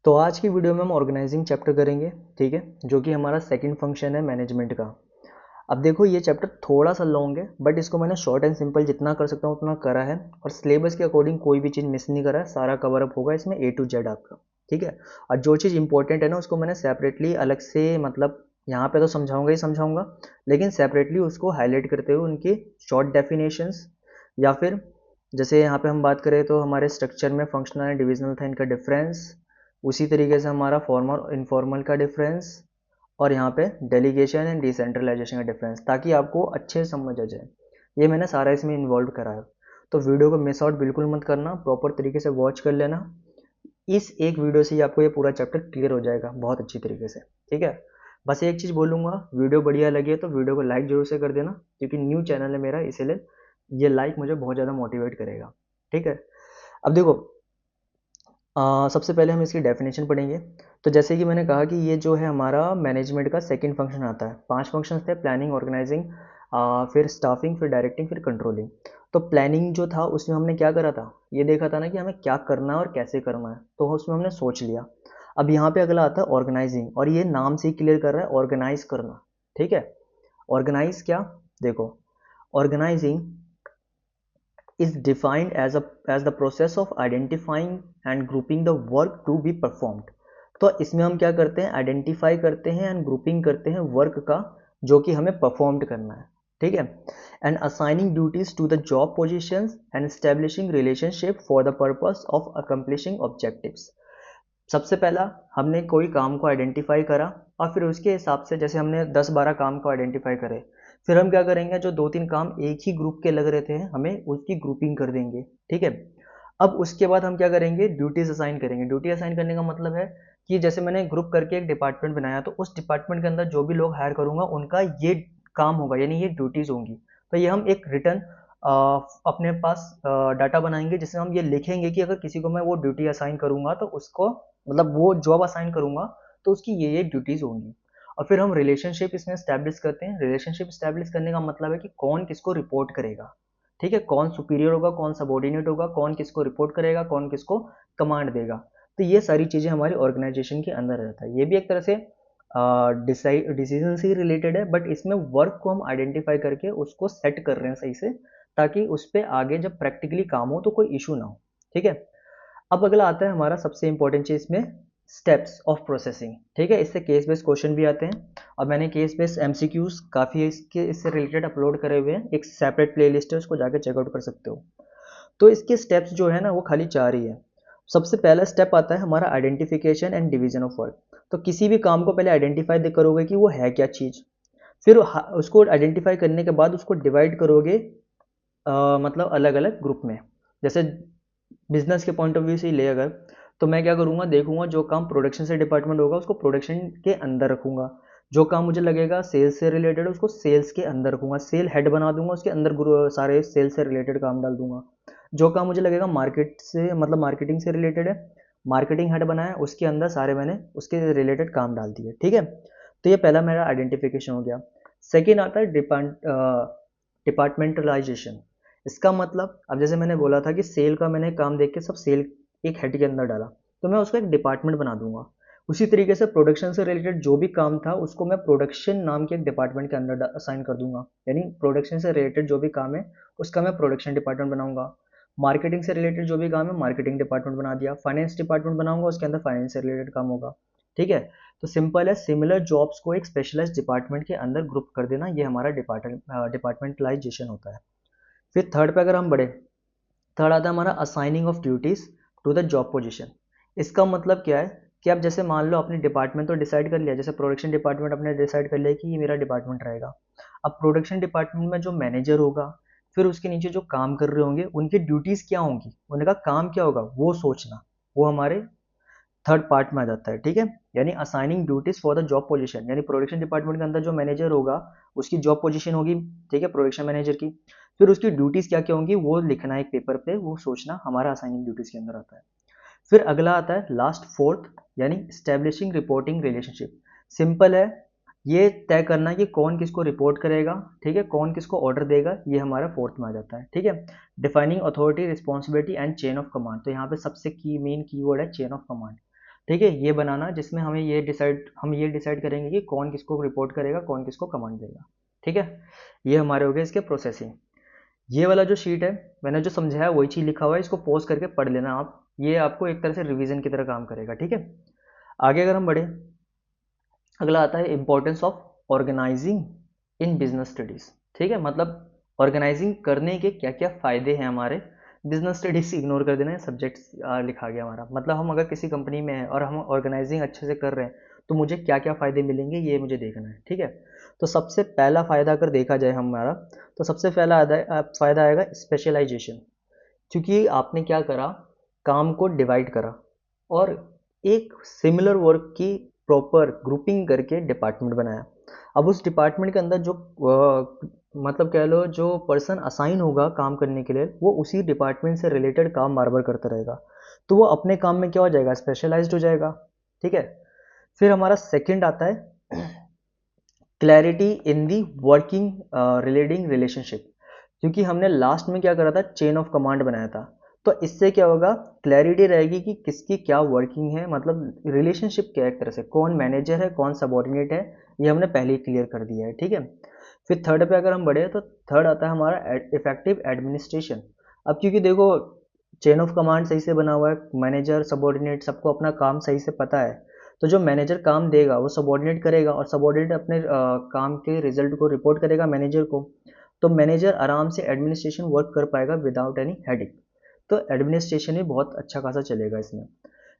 तो आज की वीडियो में हम ऑर्गेनाइजिंग चैप्टर करेंगे, ठीक है, जो कि हमारा सेकंड फंक्शन है मैनेजमेंट का। अब देखो ये चैप्टर थोड़ा सा लॉन्ग है, बट इसको मैंने शॉर्ट एंड सिंपल जितना कर सकता हूँ उतना करा है, और सिलेबस के अकॉर्डिंग कोई भी चीज़ मिस नहीं करा है, सारा कवर अप होगा इसमें A to Z आपका, ठीक है। और जो चीज़ इंपॉर्टेंट है ना उसको मैंने सेपरेटली अलग से, मतलब यहाँ पे तो समझाऊंगा ही समझाऊंगा, लेकिन सेपरेटली उसको हाईलाइट करते हुए उनकी शॉर्ट डेफिनेशंस, या फिर जैसे यहाँ पे हम बात करें तो हमारे स्ट्रक्चर में फंक्शनल एंड डिविजनल था, इनका डिफरेंस, उसी तरीके से हमारा फॉर्मल इनफॉर्मल का डिफरेंस, और यहाँ पे डेलीगेशन एंड डिसेंट्रलाइजेशन का डिफरेंस, ताकि आपको अच्छे से समझ आ जाए। ये मैंने सारा इसमें इन्वॉल्व करा है। तो वीडियो को मिस आउट बिल्कुल मत करना, प्रॉपर तरीके से वॉच कर लेना। इस एक वीडियो से ही आपको ये पूरा चैप्टर क्लियर हो जाएगा बहुत अच्छी तरीके से, ठीक है। बस एक चीज़ बोलूँगा, वीडियो बढ़िया लगी है तो वीडियो को लाइक जरूर से कर देना, क्योंकि न्यू चैनल है मेरा, इसीलिए ये लाइक मुझे बहुत ज़्यादा मोटिवेट करेगा, ठीक है। अब देखो, सबसे पहले हम इसकी डेफिनेशन पढ़ेंगे। तो जैसे कि मैंने कहा कि ये जो है हमारा मैनेजमेंट का सेकंड फंक्शन आता है। 5 फंक्शंस थे: प्लानिंग, ऑर्गेनाइजिंग, फिर स्टाफिंग, फिर डायरेक्टिंग, फिर कंट्रोलिंग। तो प्लानिंग जो था उसमें हमने क्या करा था, ये देखा था ना कि हमें क्या करना है और कैसे करना है, तो उसमें हमने सोच लिया। अब यहाँ पे अगला आता है ऑर्गेनाइजिंग, और ये नाम से ही क्लियर कर रहा है ऑर्गेनाइज करना, ठीक है। ऑर्गेनाइज क्या, देखो, organising is defined as the process of identifying and grouping the work to be performed। तो इसमें हम क्या करते हैं, आइडेंटिफाई करते हैं एंड ग्रुपिंग करते हैं वर्क का जो कि हमें परफॉर्म करना है, ठीक है। And assigning duties to the job positions and establishing relationship for the purpose of accomplishing objectives. सबसे पहला हमने कोई काम को आइडेंटिफाई करा, और फिर उसके हिसाब से जैसे हमने 10-12 काम को आइडेंटिफाई करे, फिर हम क्या करेंगे, जो 2-3 काम एक ही ग्रुप के लग रहे थे हमें उसकी ग्रुपिंग कर देंगे, ठीक है। अब उसके बाद हम क्या करेंगे, ड्यूटीज असाइन करेंगे। ड्यूटी असाइन करने का मतलब है कि जैसे मैंने ग्रुप करके एक डिपार्टमेंट बनाया, तो उस डिपार्टमेंट के अंदर जो भी लोग हायर करूंगा उनका ये काम होगा, यानी ये ड्यूटीज होंगी। तो ये हम एक रिटर्न अपने पास डाटा बनाएंगे, जिसमें हम ये लिखेंगे कि अगर किसी को मैं वो ड्यूटी असाइन करूंगा तो उसको, मतलब वो जॉब असाइन करूंगा तो उसकी ये ड्यूटीज होंगी। और फिर हम रिलेशनशिप इसमें स्टैब्लिश करते हैं। रिलेशनशिप स्टैब्लिश करने का मतलब है कि कौन किसको रिपोर्ट करेगा, ठीक है, कौन सुपीरियर होगा, कौन सबॉर्डिनेट होगा, कौन किसको रिपोर्ट करेगा, कौन किसको कमांड देगा। तो ये सारी चीज़ें हमारी ऑर्गेनाइजेशन के अंदर रहता है। ये भी एक तरह से डिसीजन से ही रिलेटेड है, बट इसमें वर्क को हम आइडेंटिफाई करके उसको सेट कर रहे हैं सही से, ताकि उस पर आगे जब प्रैक्टिकली काम हो तो कोई इशू ना हो, ठीक है। अब अगला आता है हमारा सबसे इंपॉर्टेंट चीज में, स्टेप्स ऑफ प्रोसेसिंग, ठीक है। इससे केस बेस्ड क्वेश्चन भी आते हैं, और मैंने केस बेस्ड एमसीक्यूज काफी इससे रिलेटेड अपलोड करे हुए हैं, एक सेपरेट प्लेलिस्ट है, उसको जाके चेकआउट कर सकते हो। तो इसके स्टेप्स जो है ना वो खाली 4 ही है। सबसे पहला स्टेप आता है हमारा identification and division of work. तो किसी भी काम को पहले आइडेंटिफाई करोगे कि वो है क्या चीज, फिर उसको आइडेंटिफाई करने के बाद उसको डिवाइड करोगे, मतलब अलग अलग ग्रुप में। जैसे बिजनेस के पॉइंट ऑफ व्यू से ही ले अगर, तो मैं क्या करूंगा, देखूंगा जो काम प्रोडक्शन से डिपार्टमेंट होगा उसको प्रोडक्शन के अंदर रखूंगा, जो काम मुझे लगेगा सेल्स से रिलेटेड है उसको सेल्स के अंदर रखूंगा, सेल हेड बना दूंगा, उसके अंदर सारे सेल्स से रिलेटेड काम डाल दूंगा। जो काम मुझे लगेगा मार्केट से, मतलब मार्केटिंग से रिलेटेड है, मार्केटिंग हेड बनाया, उसके अंदर सारे मैंने उसके रिलेटेड काम डाल दिए, ठीक है। तो ये पहला मेरा आइडेंटिफिकेशन हो गया। सेकेंड आता है डिपार्टमेंटलाइजेशन। इसका मतलब, अब जैसे मैंने बोला था कि सेल का मैंने काम देख के सब सेल एक हेड के अंदर डाला, तो मैं उसको एक डिपार्टमेंट बना दूंगा। उसी तरीके से प्रोडक्शन से रिलेटेड जो भी काम था उसको मैं प्रोडक्शन नाम के एक डिपार्टमेंट के अंदर असाइन कर दूंगा, यानी प्रोडक्शन से रिलेटेड जो भी काम है उसका मैं प्रोडक्शन डिपार्टमेंट बनाऊंगा। मार्केटिंग से रिलेटेड जो भी काम है मार्केटिंग डिपार्टमेंट बना दिया। फाइनेंस डिपार्टमेंट बनाऊंगा, उसके अंदर फाइनेंस से रिलेटेड काम होगा, ठीक है। तो सिंपल है, सिमिलर जॉब्स को एक स्पेशलाइज्ड डिपार्टमेंट के अंदर ग्रुप कर देना, ये हमारा डिपार्टमेंटलाइजेशन होता है। फिर थर्ड पे अगर हम बढ़े, थर्ड आता है हमारा assigning of duties to the job position. इसका मतलब क्या है कि आप जैसे मान लो अपने डिपार्टमेंट तो डिसाइड कर लिया, जैसे प्रोडक्शन डिपार्टमेंट अपने डिसाइड कर लिया कि ये मेरा डिपार्टमेंट रहेगा। अब प्रोडक्शन डिपार्टमेंट में जो मैनेजर होगा, फिर उसके नीचे जो काम कर रहे होंगे उनकी ड्यूटीज क्या होंगी, उनका काम क्या होगा वो सोचना, वो हमारे थर्ड पार्ट में आ जाता है, ठीक है। यानी assigning duties for the job position, यानी प्रोडक्शन डिपार्टमेंट के अंदर जो मैनेजर होगा उसकी जॉब पोजीशन होगी, ठीक है, प्रोडक्शन मैनेजर की। फिर उसकी ड्यूटीज क्या क्या होंगी वो लिखना है एक पेपर पे, वो सोचना हमारा असाइनिंग ड्यूटीज के अंदर आता है। फिर अगला आता है लास्ट फोर्थ, यानी स्टैब्लिशिंग रिपोर्टिंग रिलेशनशिप। सिंपल है, ये तय करना कि कौन किसको रिपोर्ट करेगा, ठीक है, कौन किसको ऑर्डर देगा, ये हमारा फोर्थ में आ जाता है, ठीक है। Defining authority, responsibility and chain of command. तो यहाँ पे सबसे की मेन कीवर्ड है चेन ऑफ कमांड, ठीक है, ये बनाना जिसमें हम ये डिसाइड करेंगे कि कौन किसको रिपोर्ट करेगा, कौन किसको कमांड देगा। ठीक है, ये हमारे हो गए इसके प्रोसेसिंग। ये वाला जो शीट है, मैंने जो समझाया वही चीज़ लिखा हुआ है, इसको पॉज करके पढ़ लेना आप, ये आपको एक तरह से रिवीजन की तरह काम करेगा। ठीक है, आगे अगर हम बढ़े, अगला आता है importance of organising in business studies. ठीक है, मतलब ऑर्गेनाइजिंग करने के क्या क्या फायदे हैं हमारे। बिजनेस स्टडीज इग्नोर कर देना है, सब्जेक्ट लिखा गया हमारा, मतलब हम अगर किसी कंपनी में हैं और हम ऑर्गेनाइजिंग अच्छे से कर रहे हैं तो मुझे क्या क्या फ़ायदे मिलेंगे ये मुझे देखना है। ठीक है, तो सबसे पहला फ़ायदा अगर देखा जाए हमारा, तो सबसे पहला फ़ायदा आएगा स्पेशलाइजेशन। क्योंकि आपने क्या करा, काम को डिवाइड करा और एक सिमिलर वर्क की प्रॉपर ग्रुपिंग करके डिपार्टमेंट बनाया। अब उस डिपार्टमेंट के अंदर जो मतलब कह लो जो पर्सन असाइन होगा काम करने के लिए, वो उसी डिपार्टमेंट से रिलेटेड काम बार बार करता रहेगा, तो वो अपने काम में क्या हो जाएगा, स्पेशलाइज्ड हो जाएगा। ठीक है, फिर हमारा सेकंड आता है clarity in the working relating relationship. क्योंकि हमने लास्ट में क्या करा था, चेन ऑफ कमांड बनाया था, तो इससे क्या होगा, क्लैरिटी रहेगी कि किसकी क्या वर्किंग है, मतलब रिलेशनशिप क्या है, एक तरह से कौन मैनेजर है कौन सबॉर्डिनेट है, ये हमने पहले ही क्लियर कर दिया है। ठीक है, फिर थर्ड पे अगर हम बढ़े तो थर्ड आता है हमारा इफेक्टिव एडमिनिस्ट्रेशन। अब क्योंकि देखो चेन ऑफ कमांड सही से बना हुआ है, मैनेजर सबॉर्डिनेट सबको अपना काम सही से पता है, तो जो मैनेजर काम देगा वो सबॉर्डिनेट करेगा और सबॉर्डिनेट अपने काम के रिजल्ट को रिपोर्ट करेगा मैनेजर को, तो मैनेजर आराम से एडमिनिस्ट्रेशन वर्क कर पाएगा विदाउट एनी हेडिक। तो एडमिनिस्ट्रेशन ही बहुत अच्छा खासा चलेगा इसमें।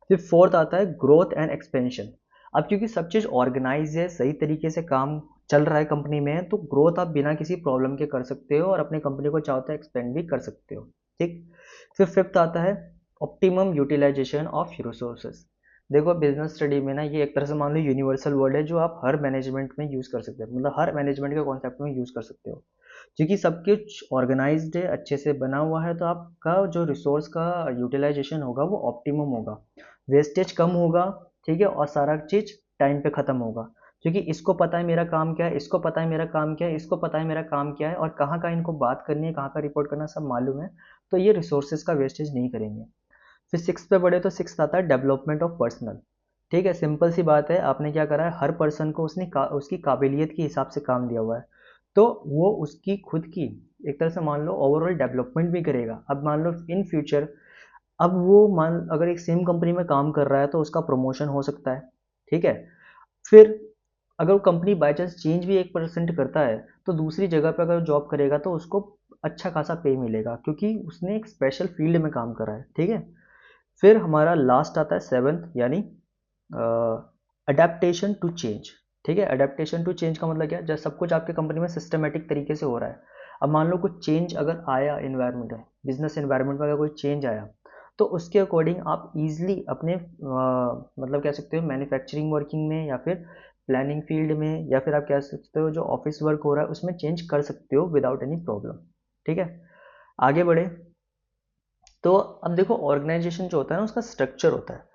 फिर फोर्थ आता है ग्रोथ एंड एक्सपेंशन। अब क्योंकि सब चीज़ ऑर्गेनाइज है, सही तरीके से काम चल रहा है कंपनी में, तो ग्रोथ आप बिना किसी प्रॉब्लम के कर सकते हो और अपने कंपनी को चाहो तो एक्सपेंड भी कर सकते हो। ठीक, फिर फिफ्थ आता है ऑप्टिमम यूटिलाइजेशन ऑफ रिसोर्सेज। देखो बिजनेस स्टडी में ना ये एक तरह से मान लो यूनिवर्सल वर्ड है जो आप हर मैनेजमेंट में यूज़ कर सकते हो, मतलब हर मैनेजमेंट के कॉन्सेप्ट में यूज़ कर सकते हो। क्योंकि सब कुछ ऑर्गेनाइज्ड है, अच्छे से बना हुआ है, तो आपका जो रिसोर्स का यूटिलाइजेशन होगा वो ऑप्टिमम होगा, वेस्टेज कम होगा। ठीक है, और सारा चीज़ टाइम पे ख़त्म होगा, क्योंकि इसको पता है मेरा काम क्या है, इसको पता है मेरा काम क्या है, इसको पता है मेरा काम क्या है, और कहाँ का इनको बात करनी है, कहाँ का रिपोर्ट करना सब मालूम है, तो ये रिसोर्सेज का वेस्टेज नहीं करेंगे। फिर सिक्स पे बढ़े तो सिक्स आता है डेवलपमेंट ऑफ पर्सनल। ठीक है, सिंपल सी बात है, आपने क्या करा है, हर पर्सन को उसकी काबिलियत के हिसाब से काम दिया हुआ है, तो वो उसकी खुद की एक तरह से मान लो ओवरऑल डेवलपमेंट भी करेगा। अब मान लो इन फ्यूचर, अब वो मान अगर एक सेम कंपनी में काम कर रहा है तो उसका प्रमोशन हो सकता है। ठीक है, फिर अगर वो कंपनी बाई चांस चेंज भी 1% करता है, तो दूसरी जगह पे अगर जॉब करेगा तो उसको अच्छा खासा पे मिलेगा, क्योंकि उसने एक स्पेशल फील्ड में काम करा है। ठीक है, फिर हमारा लास्ट आता है सेवन्थ, यानी अडेप्टेशन टू चेंज। ठीक है, अडेप्टेशन टू चेंज का मतलब क्या है, जब सब कुछ आपके कंपनी में सिस्टमेटिक तरीके से हो रहा है, अब मान लो कुछ चेंज अगर आया इन्वायरमेंट में, बिजनेस इन्वायरमेंट में अगर कोई चेंज आया, तो उसके अकॉर्डिंग आप इजीली अपने मतलब कह सकते हो मैन्युफैक्चरिंग वर्किंग में या फिर प्लानिंग फील्ड में, या फिर आप कह सकते हो जो ऑफिस वर्क हो रहा है उसमें चेंज कर सकते हो विदाउट एनी प्रॉब्लम। ठीक है, आगे बढ़े तो अब देखो ऑर्गेनाइजेशन जो होता है ना उसका स्ट्रक्चर होता है।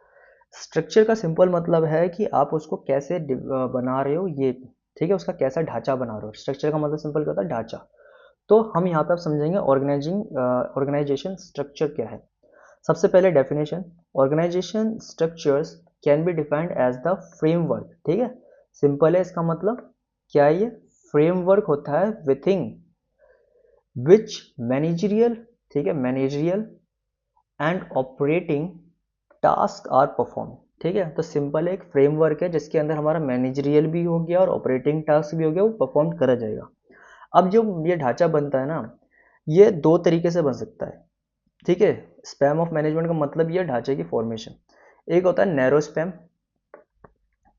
स्ट्रक्चर का सिंपल मतलब है कि आप उसको कैसे बना रहे हो ये। ठीक है, उसका कैसा ढांचा बना रहे हो, स्ट्रक्चर का मतलब सिंपल क्या होता है, ढांचा। तो हम यहाँ पे आप समझेंगे ऑर्गेनाइजेशन स्ट्रक्चर क्या है। सबसे पहले definition, organisation structures can be defined as the framework. ठीक है, सिंपल है इसका मतलब, क्या है ये, फ्रेमवर्क होता है विथिंग विच मैनेजरियल, ठीक है, managerial and operating task are perform. ठीक है, तो सिंपल एक फ्रेमवर्क है जिसके अंदर हमारा मैनेजरियल भी हो गया और ऑपरेटिंग टास्क भी हो गया, वो परफॉर्म करा जाएगा। अब जो ये ढांचा बनता है ना, ये दो तरीके से बन सकता है। ठीक है, स्पैम ऑफ मैनेजमेंट का मतलब ये ढांचे की फॉर्मेशन। एक होता है नैरो स्पैम।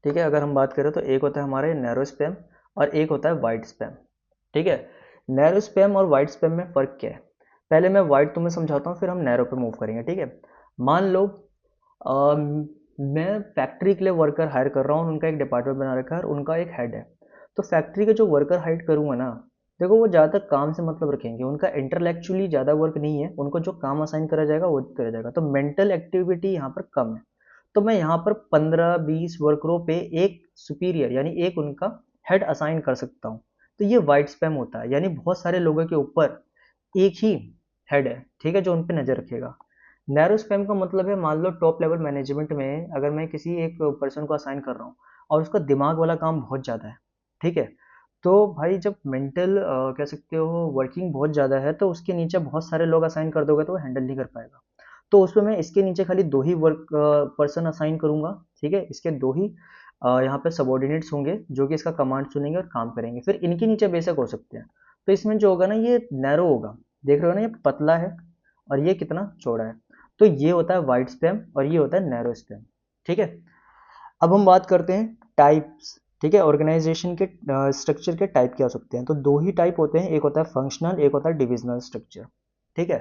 ठीक है, अगर हम बात करें तो एक होता है हमारे नैरो स्पैम और एक होता है वाइड स्पैम। ठीक है, नैरो स्पैम और वाइड स्पैम में फ़र्क क्या है, पहले मैं वाइड तुम्हें समझाता हूँ फिर हम नैरो पे मूव करेंगे। ठीक है, मान लो मैं फैक्ट्री के लिए वर्कर हायर कर रहा हूँ, उनका एक डिपार्टमेंट बना रखा है और उनका एक हेड है। तो फैक्ट्री के जो वर्कर हायर करूँगा ना, देखो वो ज़्यादातर काम से मतलब रखेंगे, उनका इंटेलेक्चुअली ज़्यादा वर्क नहीं है, उनको जो काम असाइन करा जाएगा वो करा जाएगा, तो मेंटल एक्टिविटी यहाँ पर कम है। तो मैं यहाँ पर 15-20 वर्करों पे एक सुपीरियर यानी एक उनका हेड असाइन कर सकता हूँ। तो ये वाइड स्पैम होता है, यानी बहुत सारे लोगों के ऊपर एक ही हेड है, ठीक है, जो उन पे नज़र रखेगा। नैरो स्पैम का मतलब है, मान लो टॉप लेवल मैनेजमेंट में अगर मैं किसी एक पर्सन को असाइन कर रहा हूँ और उसका दिमाग वाला काम बहुत ज़्यादा है, ठीक है, तो भाई जब मेंटल कह सकते हो वर्किंग बहुत ज़्यादा है तो उसके नीचे बहुत सारे लोग असाइन कर दोगे तो वो हैंडल नहीं कर पाएगा। तो उसमें मैं इसके नीचे खाली दो ही वर्क पर्सन असाइन करूंगा, ठीक है, इसके दो ही यहाँ पे सबॉर्डिनेट्स होंगे जो कि इसका कमांड सुनेंगे और काम करेंगे, फिर इनके नीचे बेशक हो सकते हैं। तो इसमें जो होगा ना ये नैरो होगा, देख रहे हो ना ये पतला है और ये कितना चौड़ा है। तो ये होता है वाइड स्पैम और ये होता है नैरो स्पैम, ठीक है। अब हम बात करते हैं टाइप्स, ठीक है, ऑर्गेनाइजेशन के स्ट्रक्चर के टाइप क्या हो सकते हैं। तो दो ही टाइप होते हैं, एक होता है फंक्शनल, एक होता है डिविजनल स्ट्रक्चर, ठीक है।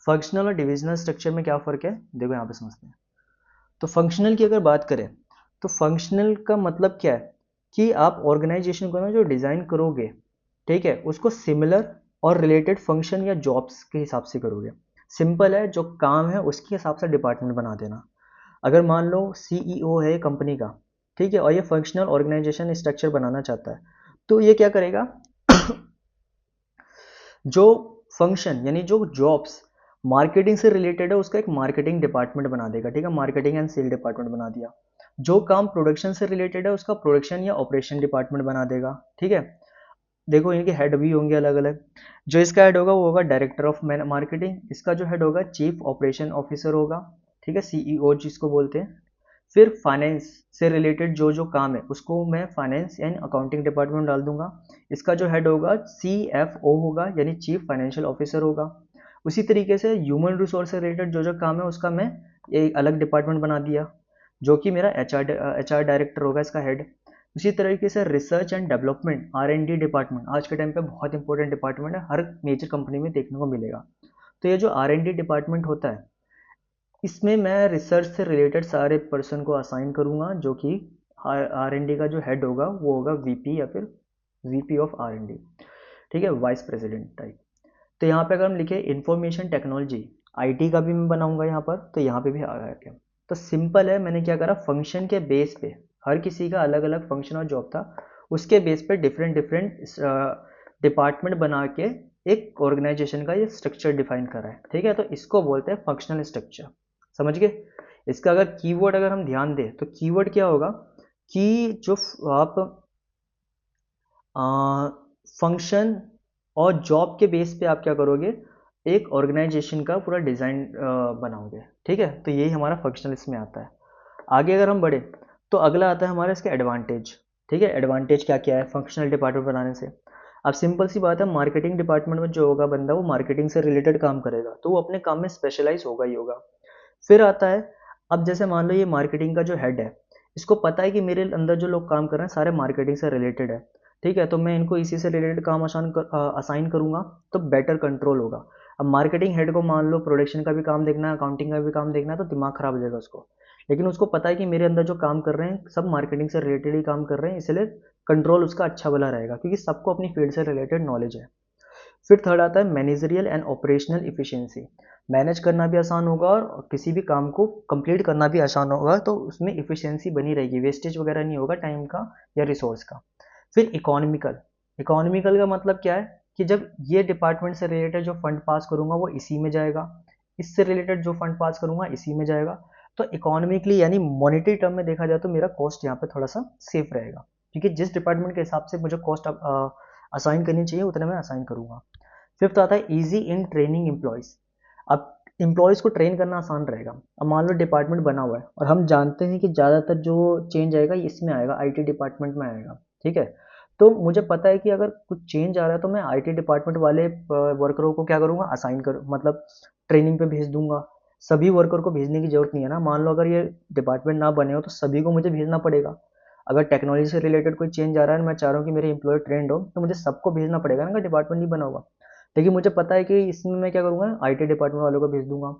फंक्शनल और डिविजनल स्ट्रक्चर में क्या फर्क है, देखो यहाँ पे समझते हैं। तो फंक्शनल की अगर बात करें तो फंक्शनल का मतलब क्या है कि आप ऑर्गेनाइजेशन को ना जो डिज़ाइन करोगे, ठीक है, उसको सिमिलर और रिलेटेड फंक्शन या जॉब्स के हिसाब से करोगे। सिंपल है, जो काम है उसके हिसाब से डिपार्टमेंट बना देना। अगर मान लो सीईओ है कंपनी का, ठीक है, और ये फंक्शनल ऑर्गेनाइजेशन स्ट्रक्चर बनाना चाहता है, तो ये क्या करेगा जो फंक्शन यानी जो जॉब्स मार्केटिंग से रिलेटेड है उसका एक मार्केटिंग डिपार्टमेंट बना देगा, ठीक है, मार्केटिंग एंड सेल डिपार्टमेंट बना दिया। जो काम प्रोडक्शन से रिलेटेड है उसका प्रोडक्शन या ऑपरेशन डिपार्टमेंट बना देगा, ठीक है। देखो इनके हेड भी होंगे अलग अलग। जो इसका हेड होगा वो होगा डायरेक्टर ऑफ मार्केटिंग, इसका जो हेड होगा चीफ ऑपरेशन ऑफिसर होगा, ठीक है, सीईओ जिसको बोलते हैं। फिर फाइनेंस से रिलेटेड जो जो काम है उसको मैं फाइनेंस एंड अकाउंटिंग डिपार्टमेंट डाल दूंगा। इसका जो हेड होगा सीएफओ होगा यानी चीफ फाइनेंशियल ऑफिसर होगा। उसी तरीके से ह्यूमन रिसोर्स से रिलेटेड जो जो काम है उसका मैं एक अलग डिपार्टमेंट बना दिया जो कि मेरा एचआर डायरेक्टर होगा इसका हेड। उसी तरीके से रिसर्च एंड डेवलपमेंट आर&डी डिपार्टमेंट आज के टाइम पे बहुत इंपॉर्टेंट डिपार्टमेंट है, हर मेजर कंपनी में देखने को मिलेगा। तो ये जो आर&डी डिपार्टमेंट होता है इसमें मैं रिसर्च से रिलेटेड सारे पर्सन को असाइन करूंगा जो कि आर&डी का जो हेड होगा वो होगा वीपी या फिर वीपी ऑफ आर&डी, ठीक है, वाइस प्रेसिडेंट टाइप। तो यहाँ पे अगर हम लिखे इंफॉर्मेशन टेक्नोलॉजी आईटी का भी मैं बनाऊंगा यहाँ पर, तो यहाँ पे भी आ गया क्या। तो सिंपल है, मैंने क्या करा फंक्शन के बेस पे हर किसी का अलग अलग फंक्शन और जॉब था, उसके बेस पे डिफरेंट डिफरेंट डिपार्टमेंट बना के एक ऑर्गेनाइजेशन का ये स्ट्रक्चर डिफाइन करा है, ठीक है। तो इसको बोलते हैं फंक्शनल स्ट्रक्चर, समझ गए। इसका अगर कीवर्ड अगर हम ध्यान दें तो कीवर्ड क्या होगा कि जो आप फंक्शन और जॉब के बेस पे आप क्या करोगे एक ऑर्गेनाइजेशन का पूरा डिज़ाइन बनाओगे, ठीक है। तो यही हमारा फंक्शनल इसमें आता है। आगे अगर हम बढ़े तो अगला आता है हमारा इसका एडवांटेज, ठीक है। एडवांटेज क्या क्या है फंक्शनल डिपार्टमेंट बनाने से। अब सिंपल सी बात है, मार्केटिंग डिपार्टमेंट में जो होगा बंदा वो मार्केटिंग से रिलेटेड काम करेगा तो वो अपने काम में स्पेशलाइज होगा ही होगा। फिर आता है, अब जैसे मान लो ये मार्केटिंग का जो हेड है इसको पता है कि मेरे अंदर जो लोग काम कर रहे हैं सारे मार्केटिंग से रिलेटेड है, ठीक है, तो मैं इनको इसी से रिलेटेड काम असाइन करूंगा तो बेटर कंट्रोल होगा। अब मार्केटिंग हेड को मान लो प्रोडक्शन का भी काम देखना है अकाउंटिंग का भी काम देखना है तो दिमाग खराब हो जाएगा उसको, लेकिन उसको पता है कि मेरे अंदर जो काम कर रहे हैं सब मार्केटिंग से रिलेटेड ही काम कर रहे हैं, इसलिए कंट्रोल उसका अच्छा वाला रहेगा क्योंकि सबको अपनी फील्ड से रिलेटेड नॉलेज है। फिर थर्ड आता है managerial and operational efficiency, manage करना भी आसान होगा और किसी भी काम को कंप्लीट करना भी आसान होगा, तो उसमें इफिशिएंसी बनी रहेगी, वेस्टेज वगैरह नहीं होगा टाइम का या रिसोर्स का। फिर इकोनॉमिकल, इकोनॉमिकल का मतलब क्या है कि जब ये डिपार्टमेंट से रिलेटेड जो फंड पास करूंगा वो इसी में जाएगा, इससे रिलेटेड जो फंड पास करूंगा इसी में जाएगा। तो इकोनॉमिकली यानी मॉनेटरी टर्म में देखा जाए तो मेरा कॉस्ट यहाँ पे थोड़ा सा सेफ रहेगा क्योंकि जिस डिपार्टमेंट के हिसाब से मुझे कॉस्ट असाइन करनी चाहिए उतने में असाइन करूंगा। फिफ्थ आता है इजी इन ट्रेनिंग एम्प्लॉयज़, अब एम्प्लॉयज़ को ट्रेन करना आसान रहेगा। अब मान लो डिपार्टमेंट बना हुआ है और हम जानते हैं कि ज़्यादातर जो चेंज आएगा ये इसमें आएगा आईटी डिपार्टमेंट में आएगा, ठीक है। तो मुझे पता है कि अगर कुछ चेंज आ रहा है तो मैं आईटी डिपार्टमेंट वाले वर्करों को क्या करूँगा असाइन कर मतलब ट्रेनिंग पे भेज दूंगा। सभी वर्कर को भेजने की जरूरत नहीं है ना, मान लो अगर ये डिपार्टमेंट ना बने हो तो सभी को मुझे भेजना पड़ेगा। अगर टेक्नोलॉजी से रिलेटेड कोई चेंज आ रहा है मैं चाह रहा हूँ कि मेरे एम्प्लॉय ट्रेंड हो तो मुझे सबको भेजना पड़ेगा ना, अगर डिपार्टमेंट नहीं बना होगा। लेकिन मुझे पता है कि इसमें मैं क्या करूँगा आईटी डिपार्टमेंट वालों को भेज दूंगा।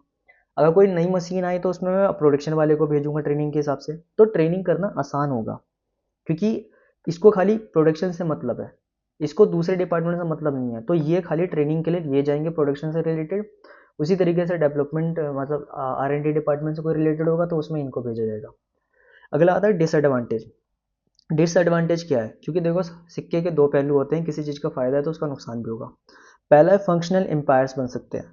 अगर कोई नई मशीन आई तो उसमें मैं प्रोडक्शन वाले को भेजूंगा ट्रेनिंग के हिसाब से, तो ट्रेनिंग करना आसान होगा क्योंकि इसको खाली प्रोडक्शन से मतलब है, इसको दूसरे डिपार्टमेंट से मतलब नहीं है, तो ये खाली ट्रेनिंग के लिए ये जाएंगे प्रोडक्शन से रिलेटेड। उसी तरीके से डेवलपमेंट मतलब आर&डी डिपार्टमेंट से कोई रिलेटेड होगा तो उसमें इनको भेजा जाएगा। अगला आता है डिसएडवांटेज। डिसएडवांटेज क्या है, क्योंकि देखो सिक्के के दो पहलू होते हैं, किसी चीज़ का फायदा है तो उसका नुकसान भी होगा। पहला है फंक्शनल एम्पायर्स बन सकते हैं।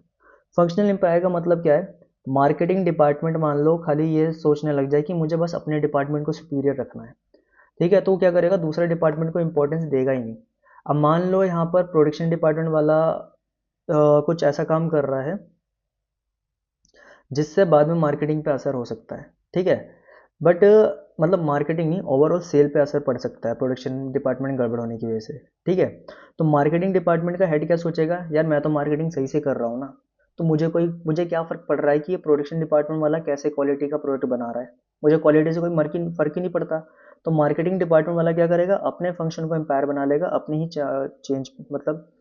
फंक्शनल एम्पायर का मतलब क्या है मार्केटिंग डिपार्टमेंट मान लो खाली ये सोचने लग जाए कि मुझे बस अपने डिपार्टमेंट को सुपीरियर रखना है, ठीक है, तो वो क्या करेगा, दूसरे डिपार्टमेंट को इंपॉर्टेंस देगा ही नहीं। अब मान लो यहाँ पर प्रोडक्शन डिपार्टमेंट वाला कुछ ऐसा काम कर रहा है जिससे बाद में मार्केटिंग पे असर हो सकता है, ठीक है, बट मतलब मार्केटिंग नहीं, ओवरऑल सेल पे असर पड़ सकता है प्रोडक्शन डिपार्टमेंट गड़बड़ होने की वजह से, ठीक है। तो मार्केटिंग डिपार्टमेंट का हेड क्या सोचेगा, यार मैं तो मार्केटिंग सही से कर रहा हूँ ना, तो मुझे क्या फ़र्क पड़ रहा है कि ये प्रोडक्शन डिपार्टमेंट वाला कैसे क्वालिटी का प्रोडक्ट बना रहा है, मुझे क्वालिटी से कोई फ़र्क ही नहीं पड़ता। तो मार्केटिंग डिपार्टमेंट वाला क्या करेगा, अपने फंक्शन को एम्पायर बना लेगा, अपनी ही चेंज मतलब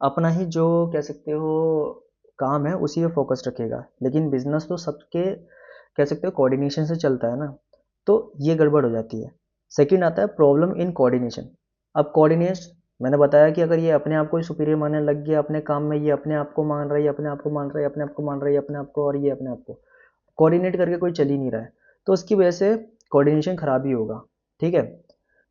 अपना ही जो कह सकते हो काम है उसी पे फोकस रखेगा, लेकिन बिजनेस तो सबके कह सकते हो कोऑर्डिनेशन से चलता है ना, तो ये गड़बड़ हो जाती है। सेकंड आता है प्रॉब्लम इन कोऑर्डिनेशन। अब कोऑर्डिनेशन मैंने बताया कि अगर ये अपने आप को ही सुपीरियर मानने लग गया अपने काम में, ये अपने आप को मान रहा है, ये अपने आप को मान रहा है, अपने आप को मान रहा है, अपने आप को, और ये अपने आप को कोऑर्डिनेट करके कोई चल ही नहीं रहा है, तो उसकी वजह से कोऑर्डिनेशन खराब ही होगा, ठीक है।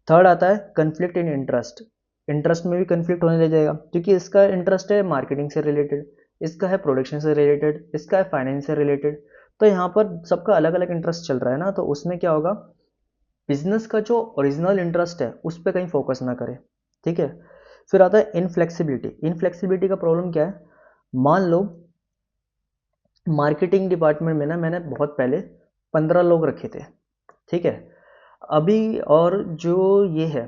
थर्ड आता है कंफ्लिक्ट इन इंटरेस्ट। इंटरेस्ट में भी कंफ्लिक्ट होने लग जाएगा, क्योंकि इसका इंटरेस्ट है मार्केटिंग से रिलेटेड, इसका है प्रोडक्शन से रिलेटेड, इसका है फाइनेंस से रिलेटेड, तो यहाँ पर सबका अलग अलग इंटरेस्ट चल रहा है ना, तो उसमें क्या होगा, बिजनेस का जो ओरिजिनल इंटरेस्ट है उस पर कहीं फोकस ना करे, ठीक है। फिर आता है इनफ्लेक्सिबिलिटी। इनफ्लेक्सिबिलिटी का प्रॉब्लम क्या है, मान लो मार्केटिंग डिपार्टमेंट में ना मैंने बहुत पहले 15 लोग रखे थे, ठीक है, अभी और जो ये है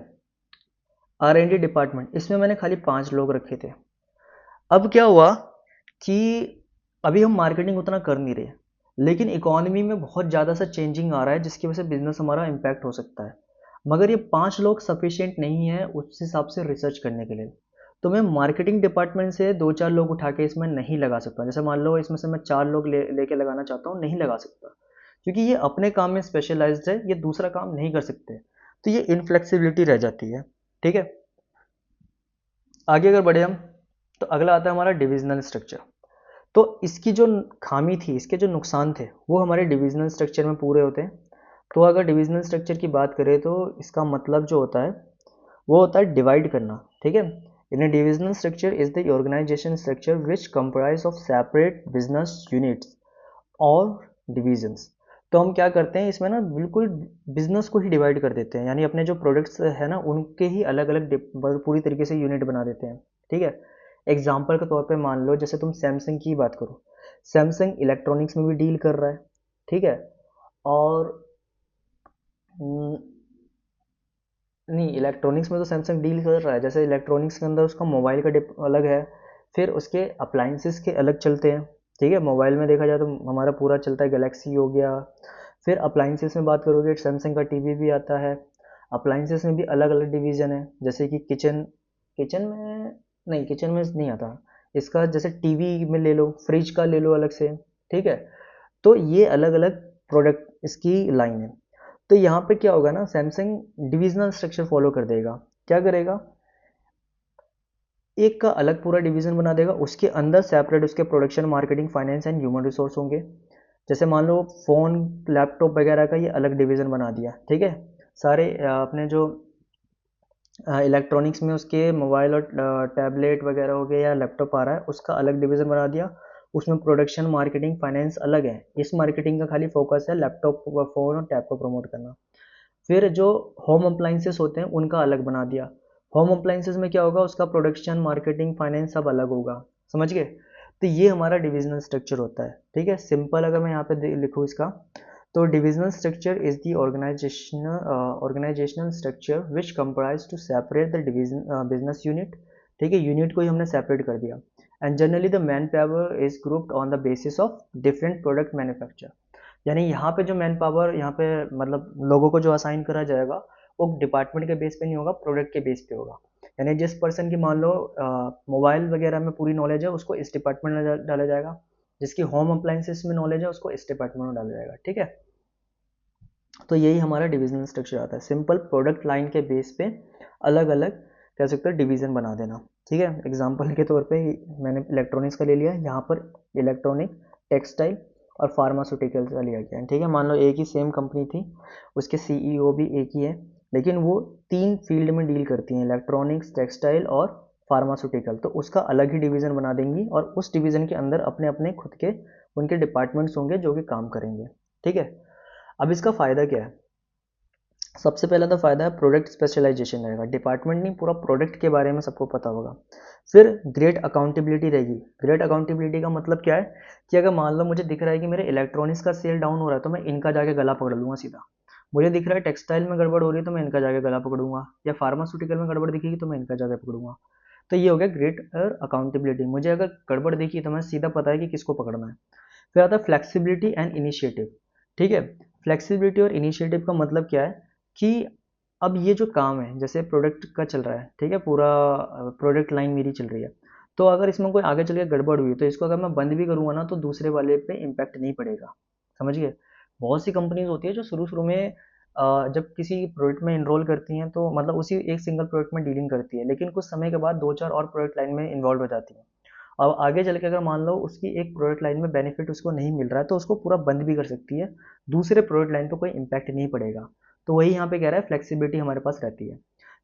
R&D डिपार्टमेंट, इसमें मैंने खाली 5 लोग रखे थे। अब क्या हुआ कि अभी हम मार्केटिंग उतना कर नहीं रहे, लेकिन इकोनॉमी में बहुत ज़्यादा सा चेंजिंग आ रहा है जिसकी वजह से बिजनेस हमारा इम्पैक्ट हो सकता है, मगर ये 5 लोग सफिशिएंट नहीं है उस हिसाब से रिसर्च करने के लिए। तो मैं मार्केटिंग डिपार्टमेंट से 2-4 लोग उठा के इसमें नहीं लगा सकता, जैसे मान लो इसमें से मैं 4 लोग लेके लगाना चाहता हूँ, नहीं लगा सकता, क्योंकि ये अपने काम में स्पेशलाइज्ड है, ये दूसरा काम नहीं कर सकते, तो ये इनफ्लेक्सिबिलिटी रह जाती है, ठीक है। आगे अगर बढ़े हम, तो अगला आता है हमारा डिविजनल स्ट्रक्चर। तो इसकी जो खामी थी, इसके जो नुकसान थे, वो हमारे डिविजनल स्ट्रक्चर में पूरे होते हैं। तो अगर डिविजनल स्ट्रक्चर की बात करें तो इसका मतलब जो होता है वो होता है डिवाइड करना, ठीक है। In a divisional structure is the organisation structure which comprise of separate business units और डिविजन्स। तो हम क्या करते हैं इसमें ना, बिल्कुल बिजनेस को ही डिवाइड कर देते हैं, यानी अपने जो प्रोडक्ट्स है ना उनके ही अलग अलग पूरी तरीके से यूनिट बना देते हैं, ठीक है। एग्जाम्पल के तौर पे मान लो जैसे तुम सैमसंग की बात करो, सैमसंग इलेक्ट्रॉनिक्स में भी डील कर रहा है, ठीक है, और हम्म, नहीं, इलेक्ट्रॉनिक्स में तो सैमसंग डील कर रहा है, जैसे इलेक्ट्रॉनिक्स के अंदर उसका मोबाइल का डिप अलग है, फिर उसके अप्लाइंसेस के अलग चलते हैं, ठीक है। मोबाइल में देखा जाए तो हमारा पूरा चलता है, गैलेक्सी हो गया। फिर अप्लाइंसेस में बात करोगे, सैमसंग का टीवी भी आता है। अप्लाइंसेस में भी अलग अलग डिवीजन है, जैसे कि किचन, किचन में नहीं, किचन में नहीं आता इसका, जैसे टीवी में ले लो, फ्रिज का ले लो अलग से, ठीक है। तो ये अलग अलग प्रोडक्ट इसकी लाइन है। तो यहाँ पे क्या होगा ना, सैमसंग डिविजनल स्ट्रक्चर फॉलो कर देगा, क्या करेगा, एक का अलग पूरा डिवीजन बना देगा, उसके अंदर सेपरेट उसके production, marketing, finance and human resource होंगे। जैसे मान लो फ़ोन, लैपटॉप वगैरह का ये अलग डिवीजन बना दिया, ठीक है। सारे अपने जो इलेक्ट्रॉनिक्स में उसके मोबाइल और टैबलेट वगैरह हो गया या लैपटॉप आ रहा है उसका अलग डिवीज़न बना दिया, उसमें प्रोडक्शन, मार्केटिंग, फाइनेंस अलग है, इस मार्केटिंग का खाली फोकस है लैपटॉप व फ़ोन और टैब को प्रमोट करना। फिर जो होम अप्लाइंसेस होते हैं उनका अलग बना दिया, होम अप्लाइंसेस में क्या होगा, उसका प्रोडक्शन, मार्केटिंग, फाइनेंस सब अलग होगा, समझ गए। तो ये हमारा डिविजनल स्ट्रक्चर होता है, ठीक है। सिंपल अगर मैं यहाँ पे लिखूँ इसका, तो divisional structure is the organisational structure which comprise to separate the division business unit, ठीक है, यूनिट को ही हमने सेपरेट कर दिया। And generally the manpower is grouped on the basis of different product manufacture, यानी यहाँ पे जो मैन पावर यहाँ पे मतलब लोगों को जो असाइन करा जाएगा वो डिपार्टमेंट के बेस पे नहीं होगा, प्रोडक्ट के बेस पे होगा। यानी जिस पर्सन की मान लो मोबाइल वगैरह में पूरी नॉलेज है उसको इस डिपार्टमेंट में डाला जाएगा, जिसकी होम अप्लाइंसेस में नॉलेज है उसको इस डिपार्टमेंट में डाला जाएगा, ठीक है। तो यही हमारा डिविजनल स्ट्रक्चर आता है, सिंपल प्रोडक्ट लाइन के बेस पे अलग अलग कह सकते हो डिवीजन बना देना, ठीक है। एग्जांपल के तौर पे मैंने इलेक्ट्रॉनिक्स का ले लिया, यहाँ पर इलेक्ट्रॉनिक, टेक्सटाइल और फार्मास्यूटिकल्स का लिया गया है, ठीक है। मान लो एक ही सेम कंपनी थी, उसके सीईओ भी एक ही है, लेकिन वो 3 फील्ड में डील करती हैं, इलेक्ट्रॉनिक्स, टेक्सटाइल और फार्मास्यूटिकल, तो उसका अलग ही डिवीज़न बना देंगी और उस डिवीज़न के अंदर अपने अपने खुद के उनके डिपार्टमेंट्स होंगे जो कि काम करेंगे। ठीक है, अब इसका फ़ायदा क्या है? सबसे पहला तो फ़ायदा है प्रोडक्ट स्पेशलाइजेशन रहेगा, डिपार्टमेंट नहीं पूरा प्रोडक्ट के बारे में सबको पता होगा। फिर ग्रेट अकाउंटेबिलिटी रहेगी। ग्रेट अकाउंटेबिलिटी का मतलब क्या है कि अगर मान लो मुझे दिख रहा है कि मेरे इलेक्ट्रॉनिक्स का सेल डाउन हो रहा है तो मैं इनका जाके गला पकड़ लूँगा सीधा। मुझे दिख रहा है टेक्सटाइल में गड़बड़ हो रही है तो मैं इनका जाके गला पकड़ूंगा, या फार्मास्यूटिकल में गड़बड़ दिखेगी तो मैं इनका जाके पकड़ूंगा। तो ये हो गया ग्रेटर अकाउंटेबिलिटी। मुझे अगर गड़बड़ दिखी तो मैं सीधा पता है कि किसको पकड़ना है। फिर आता है फ्लेक्सिबिलिटी एंड इनिशिएटिव। ठीक है, फ्लेक्सिबिलिटी और इनिशिएटिव का मतलब क्या है कि अब ये जो काम है जैसे प्रोडक्ट का चल रहा है, ठीक है, पूरा प्रोडक्ट लाइन मेरी चल रही है, तो अगर इसमें कोई आगे चल के गड़बड़ हुई तो इसको अगर मैं बंद भी करूँगा ना तो दूसरे वाले पे इम्पैक्ट नहीं पड़ेगा। समझ गए? बहुत सी कंपनीज होती है जो शुरू शुरू में जब किसी प्रोडक्ट में इनरोल करती हैं तो मतलब उसी एक सिंगल प्रोडक्ट में डीलिंग करती है, लेकिन कुछ समय के बाद दो चार और प्रोडक्ट लाइन में इन्वॉल्व हो जाती है। अब आगे चल के अगर मान लो उसकी एक प्रोडक्ट लाइन में बेनिफिट उसको नहीं मिल रहा है तो उसको पूरा बंद भी कर सकती है, दूसरे प्रोडक्ट लाइन पे कोई इम्पैक्ट नहीं पड़ेगा। तो वही यहाँ पे कह रहा है फ्लेक्सिबिलिटी हमारे पास रहती है।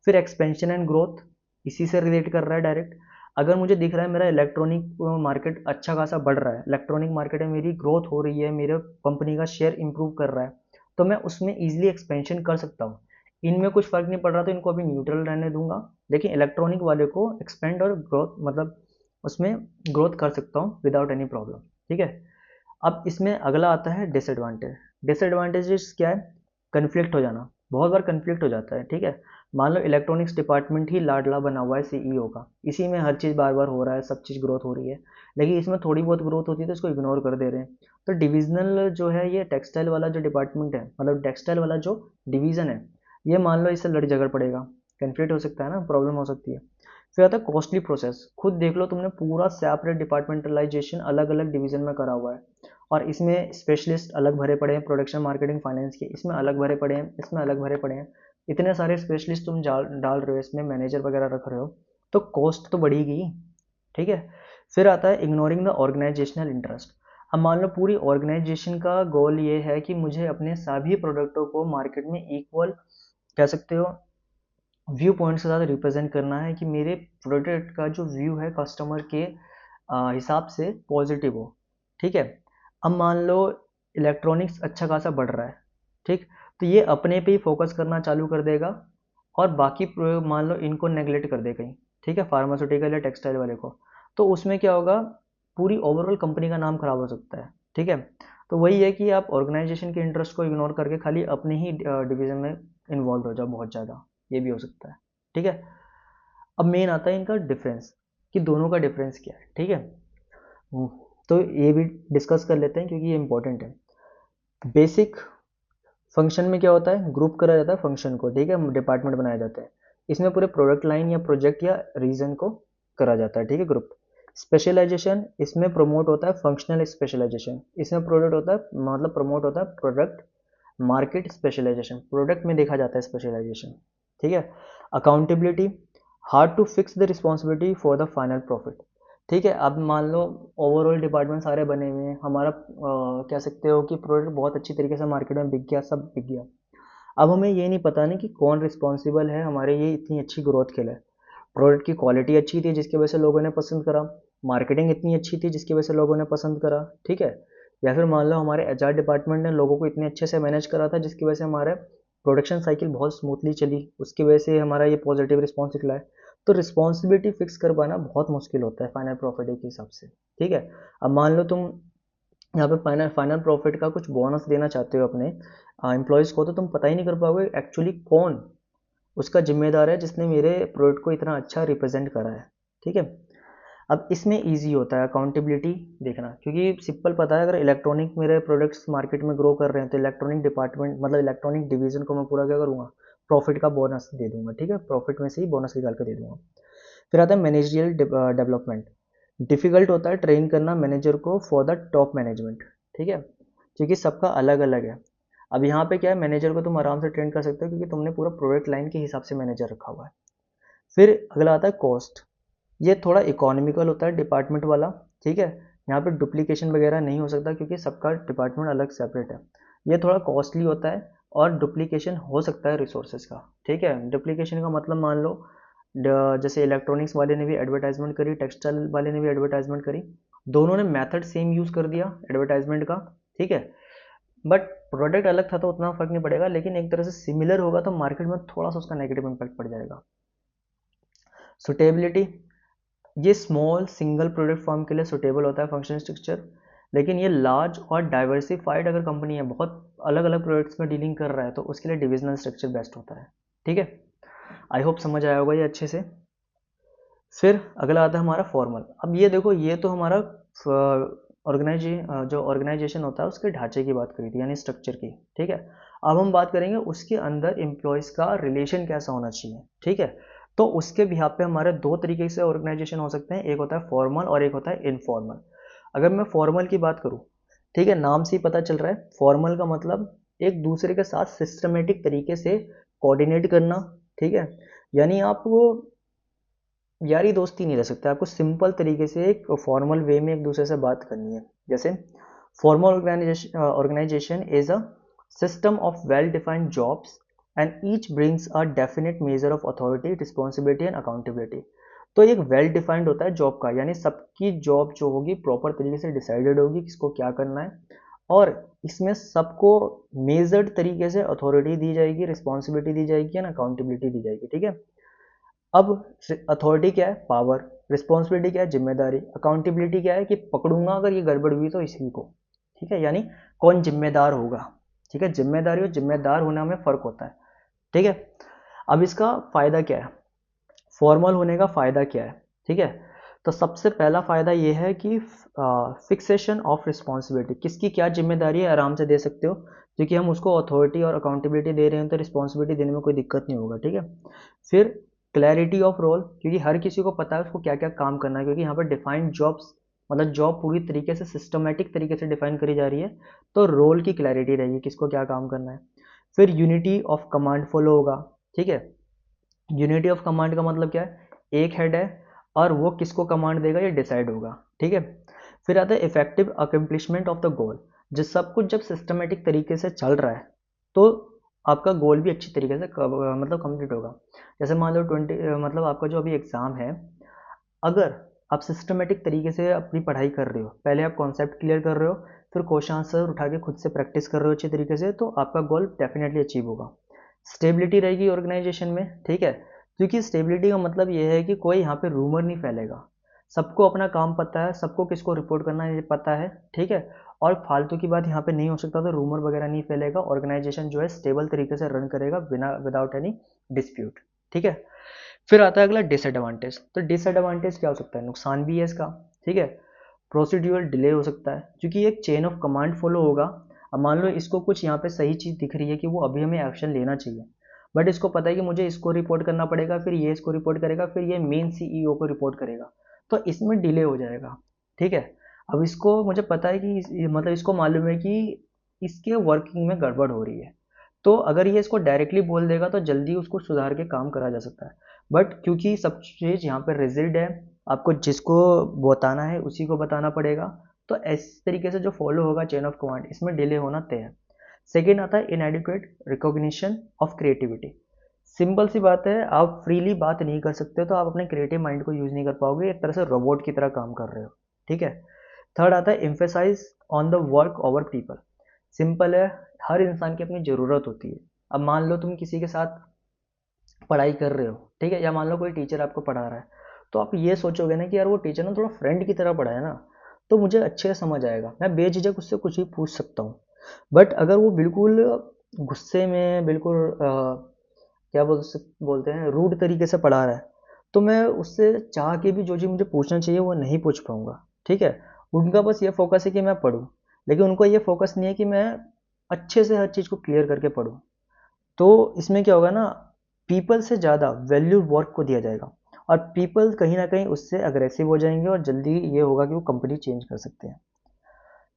फिर एक्सपेंशन एंड ग्रोथ, इसी से रिलेट कर रहा है डायरेक्ट। अगर मुझे दिख रहा है मेरा इलेक्ट्रॉनिक मार्केट अच्छा खासा बढ़ रहा है, इलेक्ट्रॉनिक मार्केट में मेरी ग्रोथ हो रही है, मेरे कंपनी का शेयर इंप्रूव कर रहा है, तो मैं उसमें ईजिली एक्सपेंशन कर सकता हूँ। इनमें कुछ फर्क नहीं पड़ रहा तो इनको अभी न्यूट्रल रहने दूंगा, लेकिन इलेक्ट्रॉनिक वाले को एक्सपेंड और ग्रोथ मतलब उसमें ग्रोथ कर सकता हूँ विदाउट एनी प्रॉब्लम। ठीक है, अब इसमें अगला आता है डिसएडवांटेज। डिसएडवांटेजेस क्या है? कन्फ्लिक्ट हो जाना, बहुत बार कन्फ्लिक्ट हो जाता है। ठीक है, मान लो इलेक्ट्रॉनिक्स डिपार्टमेंट ही लाडला बना हुआ है सीईओ का, इसी में हर चीज़ बार बार हो रहा है, सब चीज़ ग्रोथ हो रही है, लेकिन इसमें थोड़ी बहुत ग्रोथ होती है तो इसको इग्नोर कर दे रहे हैं। तो डिविजनल जो है ये टेक्सटाइल वाला जो डिपार्टमेंट है, मतलब टेक्सटाइल वाला जो डिवीज़न है, ये मान लो इससे लड़ झगड़ पड़ेगा, कन्फ्लिक्ट हो सकता है ना, प्रॉब्लम हो सकती है। फिर आता है कॉस्टली प्रोसेस। खुद देख लो तुमने पूरा सेपरेट डिपार्टमेंटलाइजेशन अलग अलग डिवीजन में करा हुआ है, और इसमें स्पेशलिस्ट अलग भरे पड़े हैं, प्रोडक्शन मार्केटिंग फाइनेंस के इसमें अलग भरे पड़े हैं, इसमें अलग भरे पड़े हैं। इतने सारे स्पेशलिस्ट तुम डाल रहे हो, इसमें मैनेजर वगैरह रख रहे हो, तो कॉस्ट तो बढ़ेगी। ठीक है, फिर आता है इग्नोरिंग द ऑर्गेनाइजेशनल इंटरेस्ट। अब मान लो पूरी ऑर्गेनाइजेशन का गोल ये है कि मुझे अपने सभी प्रोडक्टों को मार्केट में इक्वल, कह सकते हो, व्यू पॉइंट के साथ रिप्रेजेंट करना है कि मेरे प्रोडक्ट का जो व्यू है कस्टमर के हिसाब से पॉजिटिव हो। ठीक है, अब मान लो इलेक्ट्रॉनिक्स अच्छा खासा बढ़ रहा है, ठीक, तो ये अपने पे ही फोकस करना चालू कर देगा और बाकी मान लो इनको नेगलेक्ट कर दे कहीं, ठीक है, फार्मास्यूटिकल या टेक्सटाइल वाले को, तो उसमें क्या होगा, पूरी ओवरऑल कंपनी का नाम खराब हो सकता है। ठीक है, तो वही है कि आप ऑर्गेनाइजेशन के इंटरेस्ट को इग्नोर करके खाली अपने ही डिवीजन में इन्वॉल्व हो जाओ बहुत ज़्यादा, ये भी हो सकता है। ठीक है, अब मेन आता है इनका डिफरेंस, कि दोनों का डिफरेंस क्या है। ठीक है, हम्म, तो ये भी डिस्कस कर लेते हैं क्योंकि ये इंपॉर्टेंट है। बेसिक फंक्शन में क्या होता है, ग्रुप करा जाता है फंक्शन को, ठीक है, डिपार्टमेंट बनाया जाता है, इसमें पूरे प्रोडक्ट लाइन या प्रोजेक्ट या रीजन को करा जाता है। ठीक है, ग्रुप। स्पेशलाइजेशन, इसमें प्रमोट होता है फंक्शनल स्पेशलाइजेशन, इसमें प्रोडक्ट होता है मतलब प्रमोट होता है प्रोडक्ट मार्केट स्पेशलाइजेशन, प्रोडक्ट में देखा जाता है स्पेशलाइजेशन। ठीक है, accountability, hard to fix the responsibility for the final profit. ठीक है, अब मान लो ओवरऑल डिपार्टमेंट सारे बने हुए हैं, हमारा कह सकते हो कि प्रोडक्ट बहुत अच्छी तरीके से मार्केट में बिक गया, सब बिक गया। अब हमें ये नहीं पता ना कि कौन रिस्पॉन्सिबल है हमारे ये इतनी अच्छी ग्रोथ के लिए। प्रोडक्ट की क्वालिटी अच्छी थी जिसकी वजह से लोगों ने पसंद करा, मार्केटिंग इतनी अच्छी थी जिसकी वजह से लोगों ने पसंद करा, ठीक है, या फिर मान लो हमारे एचआर डिपार्टमेंट ने लोगों को इतने अच्छे से मैनेज करा था जिसकी वजह से हमारे प्रोडक्शन साइकिल बहुत स्मूथली चली, उसकी वजह से हमारा ये पॉजिटिव रिस्पॉन्स निकला है। तो रिस्पॉन्सिबिलिटी फिक्स कर पाना बहुत मुश्किल होता है फाइनल प्रॉफिट के हिसाब से। ठीक है, अब मान लो तुम यहाँ पे फाइनल फाइनल प्रॉफिट का कुछ बोनस देना चाहते हो अपने एम्प्लॉयज़ को, तो तुम पता ही नहीं कर पाओगे एक्चुअली कौन उसका जिम्मेदार है जिसने मेरे प्रोडक्ट को इतना अच्छा रिप्रेजेंट करा है। ठीक है, अब इसमें इजी होता है अकाउंटेबिलिटी देखना, क्योंकि सिंपल पता है अगर इलेक्ट्रॉनिक मेरे प्रोडक्ट्स मार्केट में ग्रो कर रहे हैं तो इलेक्ट्रॉनिक डिपार्टमेंट मतलब इलेक्ट्रॉनिक डिवीजन को मैं पूरा क्या करूँगा, प्रॉफिट का बोनस दे दूंगा। ठीक है, प्रॉफिट में से ही बोनस निकाल कर दे दूंगा। फिर आता है मैनेजरियल डेवलपमेंट। डिफिकल्ट होता है ट्रेन करना मैनेजर को फॉर द टॉप मैनेजमेंट। ठीक है, क्योंकि सबका अलग अलग है। अब यहाँ पे क्या है, मैनेजर को तुम आराम से ट्रेन कर सकते हो क्योंकि तुमने पूरा प्रोडक्ट लाइन के हिसाब से मैनेजर रखा हुआ है। फिर अगला आता है कॉस्ट। ये थोड़ा इकोनॉमिकल होता है डिपार्टमेंट वाला। ठीक है, यहाँ पे डुप्लीकेशन वगैरह नहीं हो सकता क्योंकि सबका डिपार्टमेंट अलग सेपरेट है। ये थोड़ा कॉस्टली होता है और डुप्लीकेशन हो सकता है रिसोर्सेज का। ठीक है, डुप्लीकेशन का मतलब मान लो जैसे इलेक्ट्रॉनिक्स वाले ने भी एडवर्टाइजमेंट करी, टेक्सटाइल वाले ने भी एडवर्टाइजमेंट करी, दोनों ने मेथड सेम यूज़ कर दिया एडवर्टाइजमेंट का, ठीक है, बट प्रोडक्ट अलग था तो उतना फर्क नहीं पड़ेगा, लेकिन एक तरह से सिमिलर होगा तो मार्केट में थोड़ा सा उसका नेगेटिव इम्पैक्ट पड़ जाएगा। सुटेबिलिटी, ये स्मॉल सिंगल प्रोडक्ट फॉर्म के लिए सुटेबल होता है फंक्शन स्ट्रक्चर, लेकिन ये लार्ज और डाइवर्सिफाइड अगर कंपनी है, बहुत अलग अलग प्रोडक्ट्स में डीलिंग कर रहा है, तो उसके लिए डिविजनल स्ट्रक्चर बेस्ट होता है। ठीक है, आई होप समझ आया होगा ये अच्छे से। फिर अगला आता है हमारा फॉर्मल। अब ये देखो, ये तो हमारा जो ऑर्गेनाइजेशन होता है उसके ढांचे की बात करी थी, यानी स्ट्रक्चर की। ठीक है, अब हम बात करेंगे उसके अंदर एम्प्लॉयज़ का रिलेशन कैसा होना चाहिए। ठीक है, तो उसके बिहाफ पे हमारे दो तरीके से ऑर्गेनाइजेशन हो सकते हैं, एक होता है फॉर्मल और एक होता है इनफॉर्मल। अगर मैं फॉर्मल की बात करूँ, ठीक है, नाम से ही पता चल रहा है, फॉर्मल का मतलब एक दूसरे के साथ सिस्टमेटिक तरीके से कोऑर्डिनेट करना। ठीक है, यानी आप वो यारी दोस्ती नहीं रह सकते, आपको सिंपल तरीके से एक फॉर्मल वे में एक दूसरे से बात करनी है। जैसे formal organisation is a system of well defined jobs and each brings a definite measure of authority, responsibility and accountability. तो एक वेल डिफाइंड होता है जॉब का, यानी सबकी जॉब जो होगी प्रॉपर तरीके से डिसाइडेड होगी किसको क्या करना है, और इसमें सबको मेजर्ड तरीके से अथॉरिटी दी जाएगी, रिस्पॉन्सिबिलिटी दी जाएगी एंड अकाउंटेबिलिटी दी जाएगी। ठीक है, अब अथॉरिटी क्या है, पावर, रिस्पॉन्सिबिलिटी क्या है, जिम्मेदारी, अकाउंटेबिलिटी क्या है कि पकड़ूंगा अगर ये गड़बड़ हुई तो इसी को। ठीक है, यानी कौन जिम्मेदार होगा। ठीक है, जिम्मेदारी और जिम्मेदार होने में फर्क होता है। ठीक है, अब इसका फायदा क्या है, फॉर्मल होने का फायदा क्या है। ठीक है, तो सबसे पहला फायदा ये है कि फिक्सेशन ऑफ रिस्पॉन्सिबिलिटी, किसकी क्या जिम्मेदारी है आराम से दे सकते हो, क्योंकि हम उसको अथॉरिटी और अकाउंटेबिलिटी दे रहे हैं तो रिस्पॉन्सिबिलिटी देने में कोई दिक्कत नहीं होगा। ठीक है, फिर क्लैरिटी ऑफ रोल, क्योंकि हर किसी को पता है उसको क्या क्या काम करना है, क्योंकि यहाँ पर डिफाइंड जॉब्स मतलब जॉब पूरी तरीके से सिस्टमेटिक तरीके से डिफाइन करी जा रही है, तो रोल की क्लैरिटी रहेगी किसको क्या काम करना है। फिर यूनिटी ऑफ कमांड फॉलो होगा। ठीक है, यूनिटी ऑफ कमांड का मतलब क्या है, एक हेड है और वो किसको कमांड देगा ये डिसाइड होगा। ठीक है, फिर आता है effective accomplishment of the goal, जिस सब कुछ जब सिस्टमेटिक तरीके से चल रहा है तो आपका गोल भी अच्छी तरीके से मतलब कंप्लीट होगा। जैसे मान लो 20 मतलब आपका जो अभी एग्ज़ाम है, अगर आप सिस्टमेटिक तरीके से अपनी पढ़ाई कर रहे हो, पहले आप कॉन्सेप्ट क्लियर कर रहे हो, फिर क्वेश्चन आंसर उठा के खुद से प्रैक्टिस कर रहे हो अच्छी तरीके से, तो आपका गोल डेफिनेटली अचीव होगा। स्टेबिलिटी रहेगी ऑर्गेनाइजेशन में। ठीक है, क्योंकि स्टेबिलिटी का मतलब ये है कि कोई यहाँ पे रूमर नहीं फैलेगा, सबको अपना काम पता है, सबको किसको रिपोर्ट करना है ये पता है। ठीक है, और फालतू की बात यहाँ पे नहीं हो सकता, तो रूमर वगैरह नहीं फैलेगा, ऑर्गेनाइजेशन जो है स्टेबल तरीके से रन करेगा बिना विदाउट एनी डिस्प्यूट। ठीक है, फिर आता है अगला डिसएडवांटेज। तो डिसएडवांटेज क्या हो सकता है, नुकसान भी है इसका। ठीक है, प्रोसीड्यूरल डिले हो सकता है, क्योंकि एक चेन ऑफ कमांड फॉलो होगा। अब मान लो इसको कुछ यहाँ पे सही चीज़ दिख रही है कि वो अभी हमें एक्शन लेना चाहिए, बट इसको पता है कि मुझे इसको रिपोर्ट करना पड़ेगा, फिर ये इसको रिपोर्ट करेगा, फिर ये मेन सीईओ को रिपोर्ट करेगा, तो इसमें डिले हो जाएगा। ठीक है, अब इसको मुझे पता है कि मतलब इसको मालूम है कि इसके वर्किंग में गड़बड़ हो रही है, तो अगर ये इसको डायरेक्टली बोल देगा तो जल्दी उसको सुधार के काम करा जा सकता है। बट क्योंकि सब चीज़ यहाँ पर रिजिड है, आपको जिसको बताना है उसी को बताना पड़ेगा, तो इस तरीके से जो फॉलो होगा चेन ऑफ कमांड, इसमें डिले होना तय है। सेकेंड आता है inadequate recognition of creativity. Simple सी बात है, आप फ्रीली बात नहीं कर सकते तो आप अपने क्रिएटिव माइंड को यूज़ नहीं कर पाओगे, एक तरह से रोबोट की तरह काम कर रहे हो। ठीक है, थर्ड आता है emphasise on the work over people. Simple है, हर इंसान की अपनी ज़रूरत होती है। अब मान लो तुम किसी के साथ पढ़ाई कर रहे हो, ठीक है, या मान लो कोई टीचर आपको पढ़ा रहा है, तो आप ये सोचोगे ना कि यार वो टीचर ना थोड़ा फ्रेंड की तरह पढ़ाए ना, तो मुझे अच्छे से समझ आएगा, मैं बेझिझक उससे कुछ भी पूछ सकता हूँ। बट अगर वो बिल्कुल गुस्से में, बिल्कुल क्या बोलते हैं, रूड तरीके से पढ़ा रहा है, तो मैं उससे चाह के भी जो चीज़ मुझे पूछना चाहिए वो नहीं पूछ पाऊंगा। ठीक है, उनका बस ये फोकस है कि मैं पढूं, लेकिन उनको ये फोकस नहीं है कि मैं अच्छे से हर चीज़ को क्लियर करके पढूं। तो इसमें क्या होगा ना, पीपल से ज़्यादा वैल्यू वर्क को दिया जाएगा, और पीपल कहीं ना कहीं उससे अग्रेसिव हो जाएंगे, और जल्दी ये होगा कि वो कंपनी चेंज कर सकते हैं।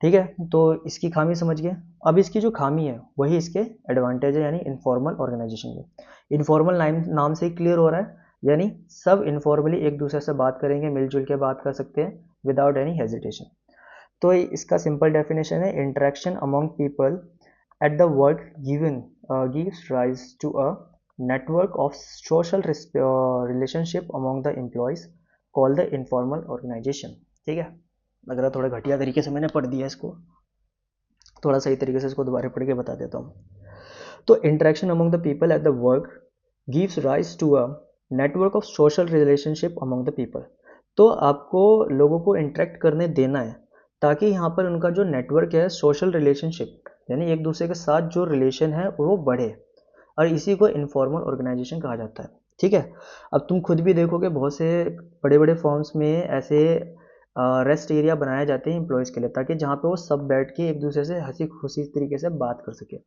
ठीक है, तो इसकी खामी समझ गए। अब इसकी जो खामी है वही इसके एडवांटेज है, यानी इनफॉर्मल ऑर्गेनाइजेशन के। इनफॉर्मल नाम से ही क्लियर हो रहा है, यानी सब इनफॉर्मली एक दूसरे से बात करेंगे, मिलजुल के बात कर सकते हैं विदाउट एनी हेजिटेशन। तो इसका सिंपल डेफिनेशन है, interaction among people at the work given gives rise to a network of social relationship among the employees called the informal organization। ठीक है, लग रहा है थोड़ा घटिया तरीके से मैंने पढ़ दिया इसको, थोड़ा सही तरीके से इसको दोबारा पढ़ के बता देता हूँ। तो interaction among the people at the work gives rise to a network of social relationship among the people. तो आपको लोगों को इंटरेक्ट करने देना है ताकि यहाँ पर उनका जो नेटवर्क है, सोशल रिलेशनशिप यानी एक दूसरे के साथ जो रिलेशन है वो बढ़े, और इसी को इनफॉर्मल ऑर्गेनाइजेशन कहा जाता है। ठीक है, अब तुम खुद भी देखोगे बहुत से बड़े बड़े फॉर्म्स में ऐसे रेस्ट एरिया बनाए जाते हैं एम्प्लॉयज़ के लिए, ताकि जहाँ पे वो सब बैठ के एक दूसरे से हंसी खुशी तरीके से बात कर सके।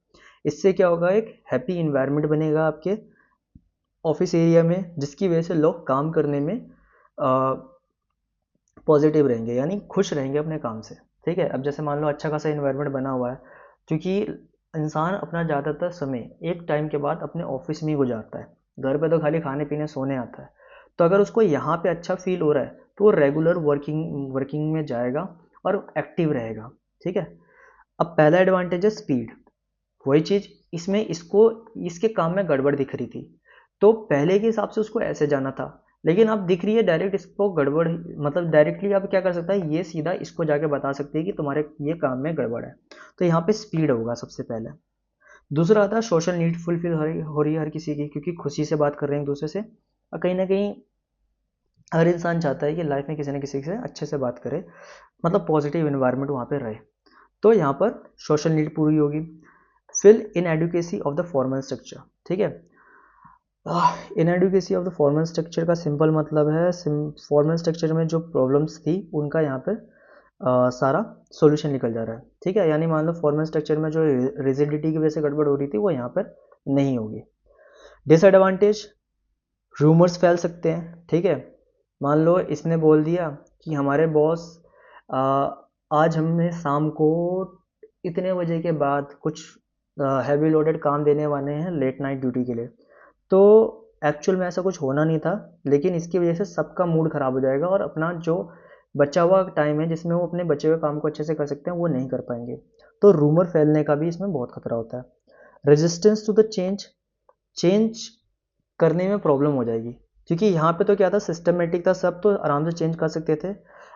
इससे क्या होगा, एक हैप्पी इन्वायरमेंट बनेगा आपके ऑफिस एरिया में, जिसकी वजह से लोग काम करने में पॉजिटिव रहेंगे, यानी खुश रहेंगे अपने काम से। ठीक है, अब जैसे मान लो अच्छा खासा इन्वायरमेंट बना हुआ है, क्योंकि इंसान अपना ज़्यादातर समय एक टाइम के बाद अपने ऑफिस में ही गुजारता है, घर पे तो खाली खाने पीने सोने आता है। तो अगर उसको यहाँ पे अच्छा फील हो रहा है तो वो रेगुलर वर्किंग में जाएगा और एक्टिव रहेगा। ठीक है, अब पहला एडवांटेज है स्पीड। वही चीज़ इसमें इसको इसके काम में गड़बड़ दिख रही थी, तो पहले के हिसाब से उसको ऐसे जाना था, लेकिन अब दिख रही है डायरेक्ट इसको गड़बड़, मतलब डायरेक्टली अब क्या कर सकता है, ये सीधा इसको जाके बता सकती है कि तुम्हारे ये काम में गड़बड़ है। तो यहाँ पे स्पीड होगा सबसे पहले। दूसरा आता है सोशल नीड फुलफिल हो रही है हर किसी की, क्योंकि खुशी से बात कर रहे हैं एक दूसरे से, और कहीं ना कहीं हर इंसान चाहता है कि लाइफ में किसी न किसी से अच्छे से बात करे, मतलब पॉजिटिव इन्वायरमेंट वहाँ पे रहे। तो यहाँ पर सोशल नीड पूरी होगी। Fill inadequacy of the formal structure. ठीक है, inadequacy of the formal structure का सिंपल मतलब है फॉर्मल स्ट्रक्चर में जो प्रॉब्लम्स थी उनका यहाँ पर सारा सॉल्यूशन निकल जा रहा है। ठीक है, यानी मान लो फॉर्मल स्ट्रक्चर में जो रिजिडिटी की वजह से गड़बड़ हो रही थी वो यहाँ पर नहीं होगी। डिसएडवांटेज, रूमर्स फैल सकते हैं। ठीक है, मान लो इसने बोल दिया कि हमारे बॉस आज हमें शाम को इतने बजे के बाद कुछ हैवी लोडेड काम देने वाले हैं लेट नाइट ड्यूटी के लिए। तो एक्चुअल में ऐसा कुछ होना नहीं था, लेकिन इसकी वजह से सबका मूड ख़राब हो जाएगा और अपना जो बचा हुआ टाइम है जिसमें वो अपने बचे हुए काम को अच्छे से कर सकते हैं वो नहीं कर पाएंगे। तो रूमर फैलने का भी इसमें बहुत खतरा होता है। Resistance to the change, change करने में प्रॉब्लम हो जाएगी, क्योंकि यहाँ पे तो क्या था, सिस्टमेटिक था, सब तो आराम से चेंज कर सकते थे।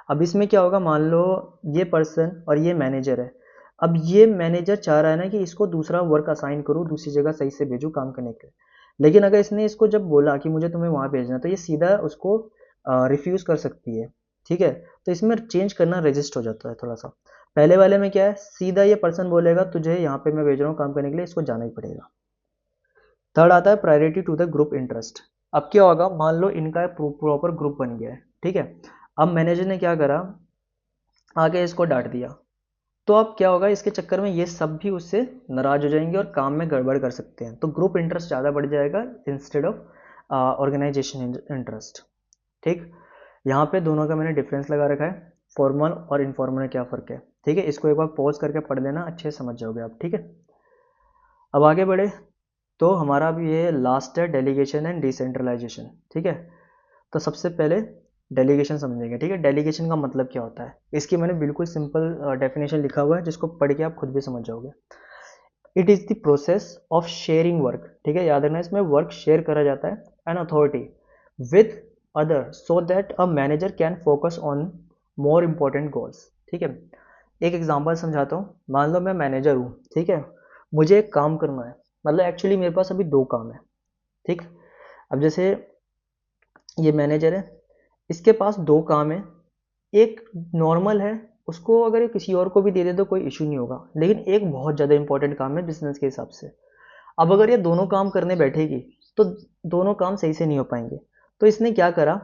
अब इसमें क्या होगा, मान लो ये पर्सन और ये मैनेजर है, अब ये मैनेजर चाह रहा है ना कि इसको दूसरा वर्क असाइन करूँ, दूसरी जगह सही से भेजूँ काम करने के लिए, लेकिन अगर इसने इसको जब बोला कि मुझे तुम्हें वहाँ भेजना है तो ये सीधा उसको रिफ्यूज़ कर सकती है। ठीक है, तो इसमें चेंज करना रजिस्ट हो जाता है थोड़ा सा। पहले वाले में क्या है, सीधा ये पर्सन बोलेगा तुझे यहाँ पे मैं भेज रहा हूँ काम करने के लिए, इसको जाना ही पड़ेगा। थर्ड आता है priority to the group interest. अब क्या होगा, मान लो इनका प्रॉपर ग्रुप बन गया है। ठीक है, अब मैनेजर ने क्या करा, आगे इसको डांट दिया, तो अब क्या होगा, इसके चक्कर में ये सब भी उससे नाराज हो जाएंगे और काम में गड़बड़ कर सकते हैं। तो ग्रुप इंटरेस्ट ज़्यादा बढ़ जाएगा इंस्टेड ऑफ ऑर्गेनाइजेशन इंटरेस्ट। ठीक, यहाँ पे दोनों का मैंने डिफरेंस लगा रखा है, फॉर्मल और इनफॉर्मल में क्या फ़र्क है। ठीक है, इसको एक बार पॉज करके पढ़ लेना, अच्छे से समझ जाओगे आप। ठीक है, अब आगे बढ़े, तो हमारा अभी ये लास्ट है डेलीगेशन एंड डिसेंट्रलाइजेशन। ठीक है, तो सबसे पहले डेलीगेशन समझेंगे। ठीक है, डेलीगेशन का मतलब क्या होता है, इसकी मैंने बिल्कुल सिंपल डेफिनेशन लिखा हुआ है जिसको पढ़ के आप खुद भी समझ जाओगे। It is the process of sharing work. ठीक है, याद रखना इसमें वर्क शेयर करा जाता है an authority with other so that a manager can focus on more important goals. ठीक है, एक एग्जांपल समझाता हूँ। मान लो मैं मैनेजर हूँ, ठीक है, मुझे एक काम करना है, मतलब एक्चुअली मेरे पास अभी दो काम है। ठीक, अब जैसे ये मैनेजर है, इसके पास दो काम है, एक नॉर्मल है, उसको अगर किसी और को भी दे दे तो कोई इशू नहीं होगा, लेकिन एक बहुत ज़्यादा इंपॉर्टेंट काम है बिजनेस के हिसाब से। अब अगर ये दोनों काम करने बैठेगी तो दोनों काम सही से नहीं हो पाएंगे। तो इसने क्या करा,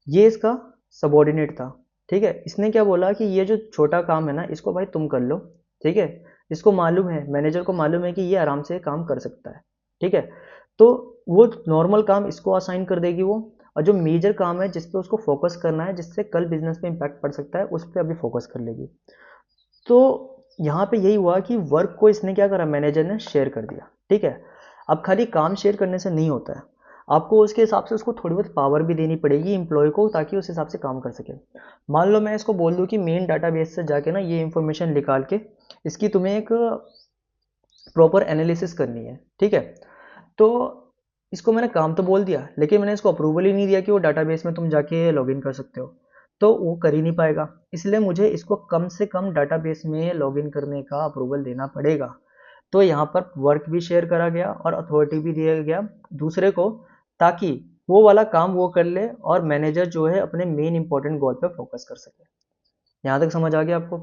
ये इसका सबॉर्डिनेट था। ठीक है, इसने क्या बोला कि ये जो छोटा काम है ना इसको भाई तुम कर लो। ठीक है, इसको मालूम है, मैनेजर को मालूम है कि ये आराम से काम कर सकता है। ठीक है, तो वो नॉर्मल काम इसको असाइन कर देगी वो, और जो मेजर काम है जिस पे उसको फोकस करना है, जिससे कल बिजनेस पे इम्पैक्ट पड़ सकता है, उस पर अभी फोकस कर लेगी। तो यहाँ पे यही हुआ कि वर्क को इसने क्या करा, मैनेजर ने शेयर कर दिया। ठीक है, अब खाली काम शेयर करने से नहीं होता है, आपको उसके हिसाब से उसको थोड़ी बहुत पावर भी देनी पड़ेगी एम्प्लॉय को, ताकि उस हिसाब से काम कर सके। मान लो मैं इसको बोल दूँ कि मेन डाटाबेस से जाके ना ये इन्फॉर्मेशन निकाल के इसकी तुम्हें एक प्रॉपर एनालिसिस करनी है। ठीक है, तो इसको मैंने काम तो बोल दिया, लेकिन मैंने इसको अप्रूवल ही नहीं दिया कि वो डाटाबेस में तुम जाके लॉगिन कर सकते हो। तो वो कर ही नहीं पाएगा। इसलिए मुझे इसको कम से कम डाटाबेस में लॉगिन करने का अप्रूवल देना पड़ेगा। तो यहाँ पर वर्क भी शेयर करा गया और अथॉरिटी भी दिया गया दूसरे को, ताकि वो वाला काम वो कर ले और मैनेजर जो है अपने मेन इंपॉर्टेंट गोल पे फोकस कर सके। यहाँ तक समझ आ गया आपको?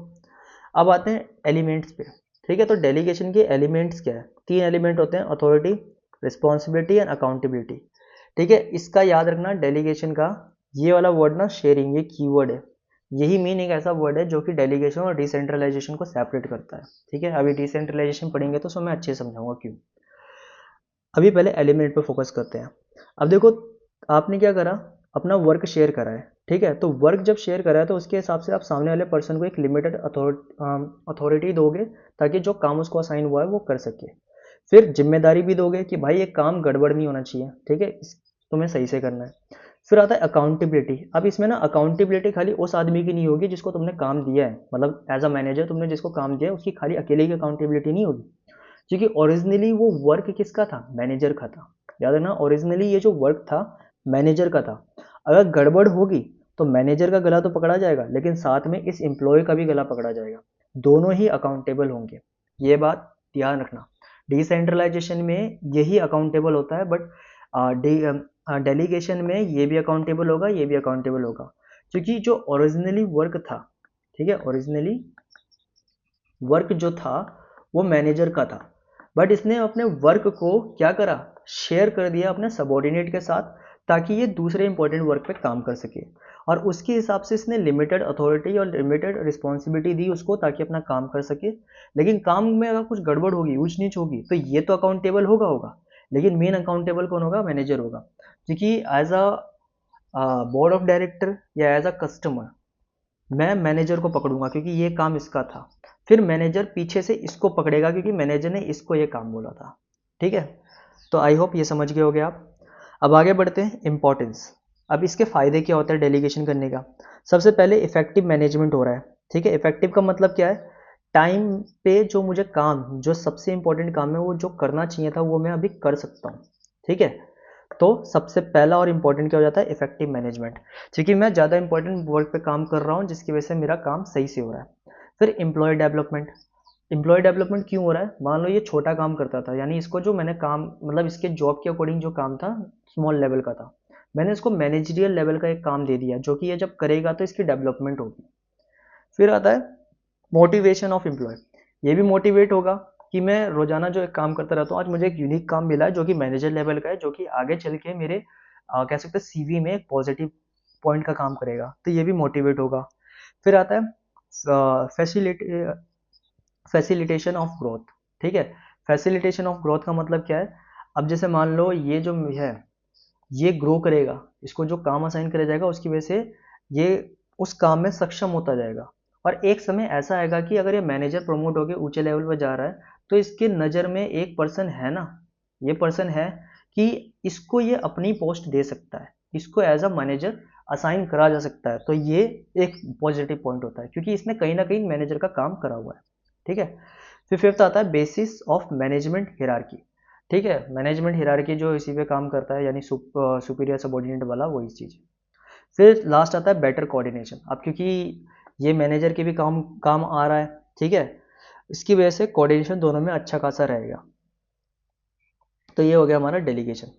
अब आते हैं एलिमेंट्स पे। ठीक है, तो डेलीगेशन के एलिमेंट्स क्या है? 3 एलिमेंट होते हैं, अथॉरिटी, रिस्पॉन्सिबिलिटी एंड अकाउंटेबिलिटी। ठीक है, इसका याद रखना डेलीगेशन का ये वाला वर्ड ना, शेयरिंग, ये कीवर्ड है। यही मेन एक ऐसा वर्ड है जो कि डेलीगेशन और डिसेंट्रलाइजेशन को सेपरेट करता है। ठीक है, अभी डिसेंट्रलाइजेशन पढ़ेंगे तो मैं अच्छे से समझाऊंगा क्यों। अभी पहले एलिमेंट पे फोकस करते हैं। अब देखो, आपने क्या करा, अपना वर्क शेयर करा है। ठीक है, तो वर्क जब शेयर करा है तो उसके हिसाब से आप सामने वाले पर्सन को एक लिमिटेड अथॉरिटी दोगे, ताकि जो काम उसको असाइन हुआ है वो कर सके। फिर जिम्मेदारी भी दोगे कि भाई ये काम गड़बड़ नहीं होना चाहिए। ठीक है, तुम्हें सही से करना है। फिर आता है अकाउंटेबिलिटी। अब इसमें ना अकाउंटेबिलिटी खाली उस आदमी की नहीं होगी जिसको तुमने काम दिया है, मतलब एज अ मैनेजर तुमने जिसको काम दिया है उसकी खाली अकेले की अकाउंटेबिलिटी नहीं होगी, क्योंकि ओरिजिनली वो वर्क किसका था? मैनेजर का था। याद है ना, ओरिजिनली ये जो वर्क था मैनेजर का था। अगर गड़बड़ होगी तो मैनेजर का गला तो पकड़ा जाएगा, लेकिन साथ में इस एम्प्लॉय का भी गला पकड़ा जाएगा। दोनों ही अकाउंटेबल होंगे, ये बात ध्यान रखना। डिसेंट्रलाइजेशन में यही अकाउंटेबल होता है, बट डेलीगेशन में ये भी अकाउंटेबल होगा, ये भी अकाउंटेबल होगा, क्योंकि जो ओरिजिनली वर्क था, ठीक है, ओरिजिनली वर्क जो था वो मैनेजर का था, बट इसने अपने वर्क को क्या करा, शेयर कर दिया अपने सबॉर्डिनेट के साथ, ताकि ये दूसरे इंपॉर्टेंट वर्क पे काम कर सके। और उसके हिसाब से इसने लिमिटेड अथॉरिटी और लिमिटेड रिस्पॉन्सिबिलिटी दी उसको, ताकि अपना काम कर सके। लेकिन काम में अगर कुछ गड़बड़ होगी, ऊंच नीच होगी, तो ये तो अकाउंटेबल होगा, लेकिन मेन अकाउंटेबल कौन होगा? मैनेजर होगा। क्योंकि as a board of director या एज अ कस्टमर मैं मैनेजर को पकड़ूंगा, क्योंकि ये काम इसका था। फिर मैनेजर पीछे से इसको पकड़ेगा, क्योंकि मैनेजर ने इसको ये काम बोला था। ठीक है, तो आई होप ये समझ गए होगे आप। अब आगे बढ़ते हैं, इंपॉर्टेंस। अब इसके फायदे क्या होता है डेलीगेशन करने का? सबसे पहले इफेक्टिव मैनेजमेंट हो रहा है। ठीक है, इफेक्टिव का मतलब क्या है? टाइम पे जो मुझे काम, जो सबसे इंपॉर्टेंट काम है वो जो करना चाहिए था वो मैं अभी कर सकता हूँ। ठीक है, तो सबसे पहला और इंपॉर्टेंट क्या हो जाता है? इफेक्टिव मैनेजमेंट, क्योंकि मैं ज़्यादा इंपॉर्टेंट वर्क पे काम कर रहा हूँ, जिसकी वजह से मेरा काम सही से हो रहा है। फिर एम्प्लॉय डेवलपमेंट। एम्प्लॉय डेवलपमेंट क्यों हो रहा है? मान लो ये छोटा काम करता था, यानी इसको जो मैंने काम, मतलब इसके जॉब के अकॉर्डिंग जो काम था स्मॉल लेवल का था, मैंने इसको मैनेजरियल लेवल का एक काम दे दिया, जो कि ये जब करेगा तो इसकी डेवलपमेंट होगी। फिर आता है मोटिवेशन ऑफ एम्प्लॉय। ये भी मोटिवेट होगा कि मैं रोजाना जो एक काम करता रहता हूँ, आज मुझे एक यूनिक काम मिला है जो कि मैनेजर लेवल का है, जो कि आगे चल के मेरे कह सकते हैं सीवी में एक पॉजिटिव पॉइंट का काम करेगा, तो ये भी मोटिवेट होगा। फिर आता है फैसिलिटेशन ऑफ ग्रोथ। ठीक है, फैसिलिटेशन ऑफ ग्रोथ का मतलब क्या है? अब जैसे मान लो ये जो है ये ग्रो करेगा, इसको जो काम असाइन किया जाएगा उसकी वजह से ये उस काम में सक्षम होता जाएगा। और एक समय ऐसा आएगा कि अगर ये मैनेजर प्रमोट होकर ऊंचे लेवल पर जा रहा है, तो इसके नज़र में एक पर्सन है ना, ये पर्सन है कि इसको ये अपनी पोस्ट दे सकता है, इसको एज अ मैनेजर असाइन करा जा सकता है। तो ये एक पॉजिटिव पॉइंट होता है, क्योंकि इसने कहीं ना कहीं मैनेजर का काम करा हुआ है। ठीक है, फिर फिफ्थ आता है बेसिस ऑफ मैनेजमेंट हिरार्की। ठीक है, मैनेजमेंट हिरार्की जो इसी पे काम करता है, यानी सुपीरियर सबॉर्डिनेट वाला वही चीज़। फिर लास्ट आता है बेटर कोऑर्डिनेशन। अब क्योंकि ये मैनेजर के भी काम काम आ रहा है, ठीक है, इसकी वजह से कोऑर्डिनेशन दोनों में अच्छा खासा रहेगा। तो ये हो गया हमारा डेलीगेशन।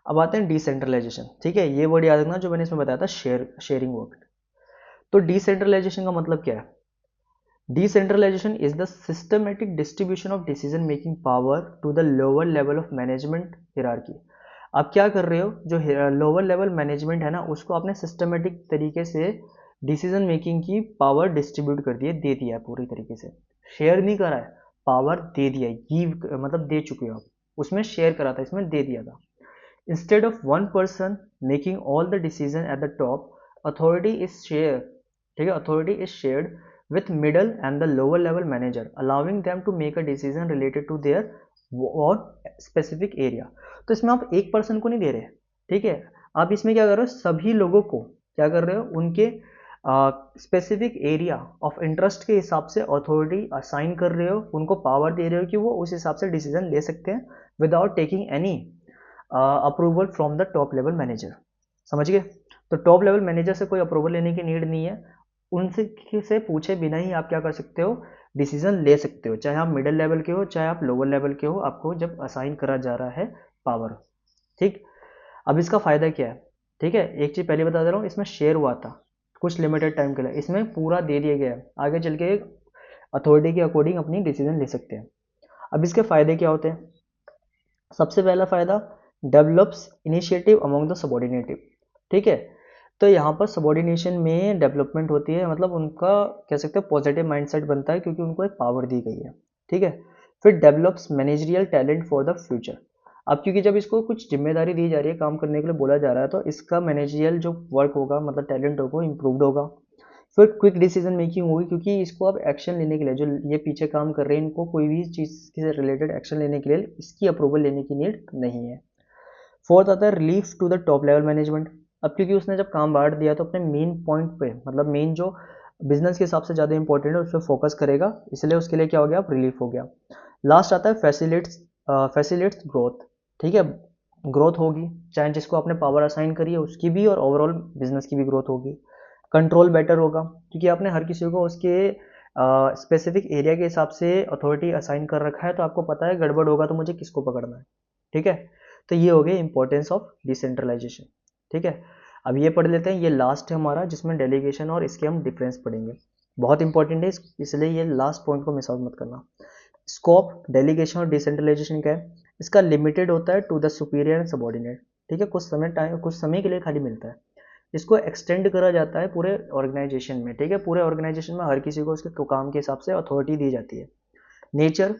अब आते हैं डिसेंट्रलाइजेशन। ठीक है, ये वर्ड याद रखना जो मैंने इसमें बताया था, शेयरिंग वर्क। तो डिसेंट्रलाइजेशन का मतलब क्या है? Decentralization is the systematic distribution of decision making power to the lower level of management hierarchy. आप क्या कर रहे हो, जो लोअर लेवल मैनेजमेंट है ना, उसको आपने सिस्टमेटिक तरीके से डिसीजन मेकिंग की पावर डिस्ट्रीब्यूट कर दी है, दे दिया है पूरी तरीके से। शेयर नहीं करा है, पावर दे दिया है, गिव मतलब दे चुके हो आप। उसमें शेयर करा था, इसमें दे दिया था। Instead of one person making all the decision at the top, authority is share. ठीक है, authority is shared with middle and the lower level manager, allowing them to make a decision related to their or specific area. तो इसमें आप एक person को नहीं दे रहे, ठीक है, आप इसमें क्या कर रहे हो, सभी लोगों को क्या कर रहे हो, उनके स्पेसिफिक एरिया ऑफ इंटरेस्ट के हिसाब से अथॉरिटी असाइन कर रहे हो, उनको पावर दे रहे हो कि वो उस हिसाब से डिसीजन ले सकते हैं without taking any approval from the top level manager. समझ गए? तो टॉप लेवल मैनेजर से कोई अप्रूवल लेने की नीड नहीं है, उनसे से पूछे बिना ही आप क्या कर सकते हो, डिसीजन ले सकते हो, चाहे आप मिडिल लेवल के हो चाहे आप लोअर लेवल के हो, आपको जब असाइन करा जा रहा है पावर। ठीक, अब इसका फायदा क्या है, ठीक है, एक चीज पहले बता दे रहा हूँ, इसमें शेयर हुआ था कुछ लिमिटेड टाइम के लिए, इसमें पूरा दे दिया गया है, आगे चल के अथॉरिटी के अकॉर्डिंग अपनी डिसीजन ले सकते हैं। अब इसके फायदे क्या होते हैं, सबसे पहला फायदा, डेवलप्स इनिशिएटिव अमॉन्ग द सबॉर्डिनेटिव। ठीक है, तो यहाँ पर सबॉर्डिनेशन में डेवलपमेंट होती है, मतलब उनका कह सकते हैं पॉजिटिव माइंडसेट बनता है क्योंकि उनको एक पावर दी गई है। ठीक है, फिर develops managerial talent for the future. अब क्योंकि जब इसको कुछ जिम्मेदारी दी जा रही है, काम करने के लिए बोला जा रहा है, तो इसका मैनेजरियल जो वर्क होगा, मतलब टैलेंट होगा, इम्प्रूवड होगा। फिर क्विक डिसीजन मेकिंग होगी क्योंकि इसको अब एक्शन लेने के लिए, जो ये पीछे काम कर रहे हैं, इनको कोई भी चीज़ से रिलेटेड एक्शन लेने के लिए इसकी अप्रूवल लेने की नीड नहीं है। फोर्थ आता है relief to the top level management. अब क्योंकि उसने जब काम बांट दिया तो अपने मेन पॉइंट पे, मतलब मेन जो बिजनेस के हिसाब से ज़्यादा इंपॉर्टेंट है उस पर फोकस करेगा, इसलिए उसके लिए क्या हो गया, अब रिलीफ हो गया। लास्ट आता है फैसिलिटेट्स ग्रोथ। ठीक है, ग्रोथ होगी, चाहे जिसको आपने पावर असाइन करी है उसकी भी, और ओवरऑल बिजनेस की भी ग्रोथ होगी। कंट्रोल बेटर होगा क्योंकि आपने हर किसी को उसके स्पेसिफिक एरिया के हिसाब से अथॉरिटी असाइन कर रखा है, तो आपको पता है गड़बड़ होगा तो मुझे किसको पकड़ना है। ठीक है, तो ये हो गया इंपॉर्टेंस ऑफ डिसेंट्रलाइजेशन। ठीक है, अब ये पढ़ लेते हैं, ये लास्ट है हमारा जिसमें डेलीगेशन और इसके हम डिफरेंस पढ़ेंगे, बहुत इंपॉर्टेंट है, इसलिए ये लास्ट पॉइंट को मिस आउट मत करना। स्कोप डेलीगेशन और डिसेंट्रलाइजेशन क्या है, इसका लिमिटेड होता है to the superior and subordinate. ठीक है, कुछ समय के लिए खाली मिलता है, इसको एक्सटेंड करा जाता है पूरे ऑर्गेनाइजेशन में। ठीक है, पूरे ऑर्गेनाइजेशन में हर किसी को उसके काम के हिसाब से अथॉरिटी दी जाती है। नेचर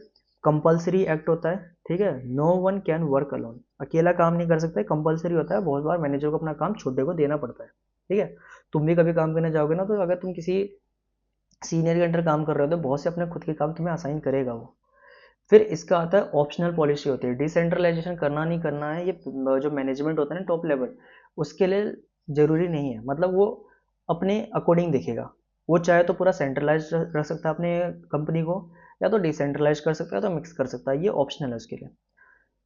कंपलसरी एक्ट होता है। ठीक है, no one can work alone, अकेला काम नहीं कर सकते, कंपलसरी होता है, बहुत बार मैनेजर को अपना काम छोटे को देना पड़ता है। ठीक है, तुम भी कभी काम करने जाओगे ना, तो अगर तुम किसी सीनियर के अंडर काम कर रहे हो तो बहुत से अपने खुद के काम तुम्हें असाइन करेगा वो। फिर इसका आता है ऑप्शनल पॉलिसी होती है, डिसेंट्रलाइजेशन करना नहीं करना है, ये जो मैनेजमेंट होता है ना टॉप लेवल, उसके लिए जरूरी नहीं है, मतलब वो अपने अकॉर्डिंग देखेगा, वो चाहे तो पूरा सेंट्रलाइज रख सकता है अपने कंपनी को, या तो डिसेंट्रलाइज कर सकता है, तो मिक्स कर सकता है, ये ऑप्शनल है उसके लिए।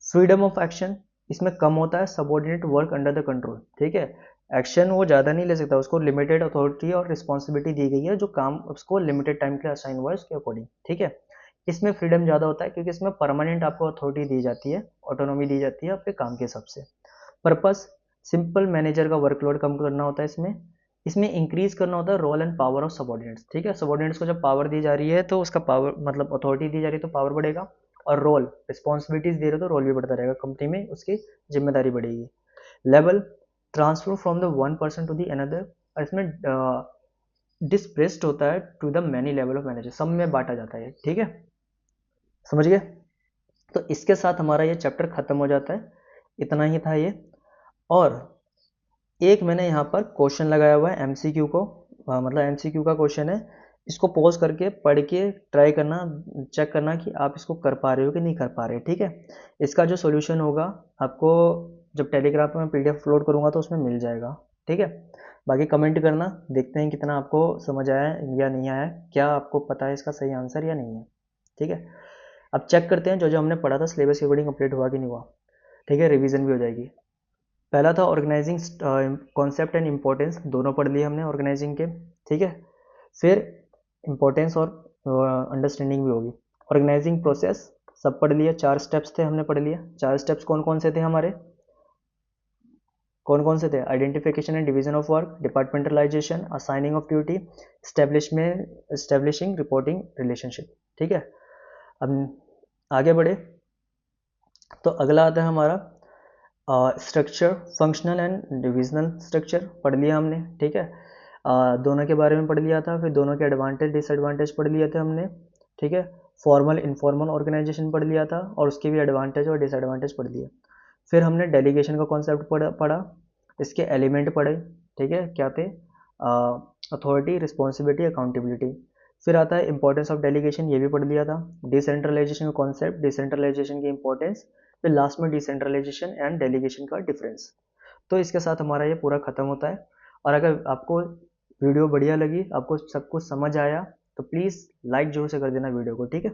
फ्रीडम ऑफ एक्शन इसमें कम होता है, subordinate work under the control. ठीक है, एक्शन वो ज़्यादा नहीं ले सकता, उसको लिमिटेड अथॉरिटी और रिस्पॉन्सिबिलिटी दी गई है, जो काम उसको लिमिटेड टाइम के लिए असाइन हुआ है उसके अकॉर्डिंग। ठीक है, इसमें फ्रीडम ज़्यादा होता है क्योंकि इसमें परमानेंट आपको अथॉरिटी दी जाती है, ऑटोनॉमी दी जाती है आपके काम के हिसाब से। पर्पस सिंपल, मैनेजर का वर्कलोड कम करना होता है इसमें। इसमें इंक्रीज करना होता है role and power of subordinates. ठीक है, सबॉर्डिनेट्स को जब पावर दी जा रही है तो उसका पावर, मतलब अथॉरिटी दी जा रही है तो पावर बढ़ेगा, और रोल रिस्पॉन्सिबिलिटीज दे रहे हो तो रोल भी बढ़ता रहेगा, कंपनी में उसकी जिम्मेदारी बढ़ेगी। Level transfer from the one person to the another, और इसमें डिस्प्रेस्ड होता है to the many level of manager, सब में बांटा जाता है। ठीक है, समझ गए, तो इसके साथ हमारा ये चैप्टर खत्म हो जाता है, इतना ही था ये। और एक मैंने यहाँ पर क्वेश्चन लगाया हुआ है एमसीक्यू को, मतलब एमसीक्यू का क्वेश्चन है, इसको पॉज करके पढ़ के ट्राई करना, चेक करना कि आप इसको कर पा रहे हो कि नहीं कर पा रहे। ठीक है, इसका जो सॉल्यूशन होगा आपको जब टेलीग्राम में पीडीएफ अपलोड करूँगा तो उसमें मिल जाएगा। ठीक है, बाकी कमेंट करना, देखते हैं कितना आपको समझ आया या नहीं आया, क्या आपको पता है इसका सही आंसर या नहीं है। ठीक है, अब चेक करते हैं जो जो हमने पढ़ा था सिलेबस के अकॉर्डिंग कंप्लीट हुआ कि नहीं हुआ। ठीक है, रिवीजन भी हो जाएगी। पहला था ऑर्गेनाइजिंग कॉन्सेप्ट एंड इम्पोर्टेंस, दोनों पढ़ लिए हमने ऑर्गेनाइजिंग के। ठीक है, फिर इम्पोर्टेंस और अंडरस्टैंडिंग भी होगी। ऑर्गेनाइजिंग प्रोसेस सब पढ़ लिया, 4 स्टेप्स थे हमने पढ़ लिया। 4 स्टेप्स कौन कौन से थे हमारे, कौन कौन से थे, identification and division of work, departmentalisation, assigning of duty, establishing reporting relationship. ठीक है, अब आगे बढ़े तो अगला आता है हमारा structure, functional and divisional structure पढ़ लिया हमने। ठीक है, दोनों के बारे में पढ़ लिया था, फिर दोनों के एडवांटेज डिसएडवांटेज पढ़ लिए थे हमने। ठीक है, फॉर्मल इनफॉर्मल ऑर्गेनाइजेशन पढ़ लिया था और उसके भी एडवांटेज और डिसएडवांटेज पढ़ लिए। फिर हमने डेलीगेशन का कॉन्सेप्ट पढ़ा, इसके एलिमेंट पढ़े। ठीक है, क्या थे, अथॉरिटी, रिस्पॉन्सिबिलिटी, अकाउंटेबिलिटी। फिर आता है इंपॉर्टेंस ऑफ डेलीगेशन, ये भी पढ़ लिया था। डिसेंट्रलाइजेशन का कॉन्सेप्ट, डिसेंट्रलाइजेशन की इंपॉर्टेंस, फिर लास्ट में डिसेंट्रलाइजेशन एंड डेलीगेशन का डिफरेंस। तो इसके साथ हमारा ये पूरा खत्म होता है। और अगर आपको वीडियो बढ़िया लगी, आपको सब कुछ समझ आया, तो प्लीज़ लाइक जरूर से कर देना वीडियो को। ठीक है।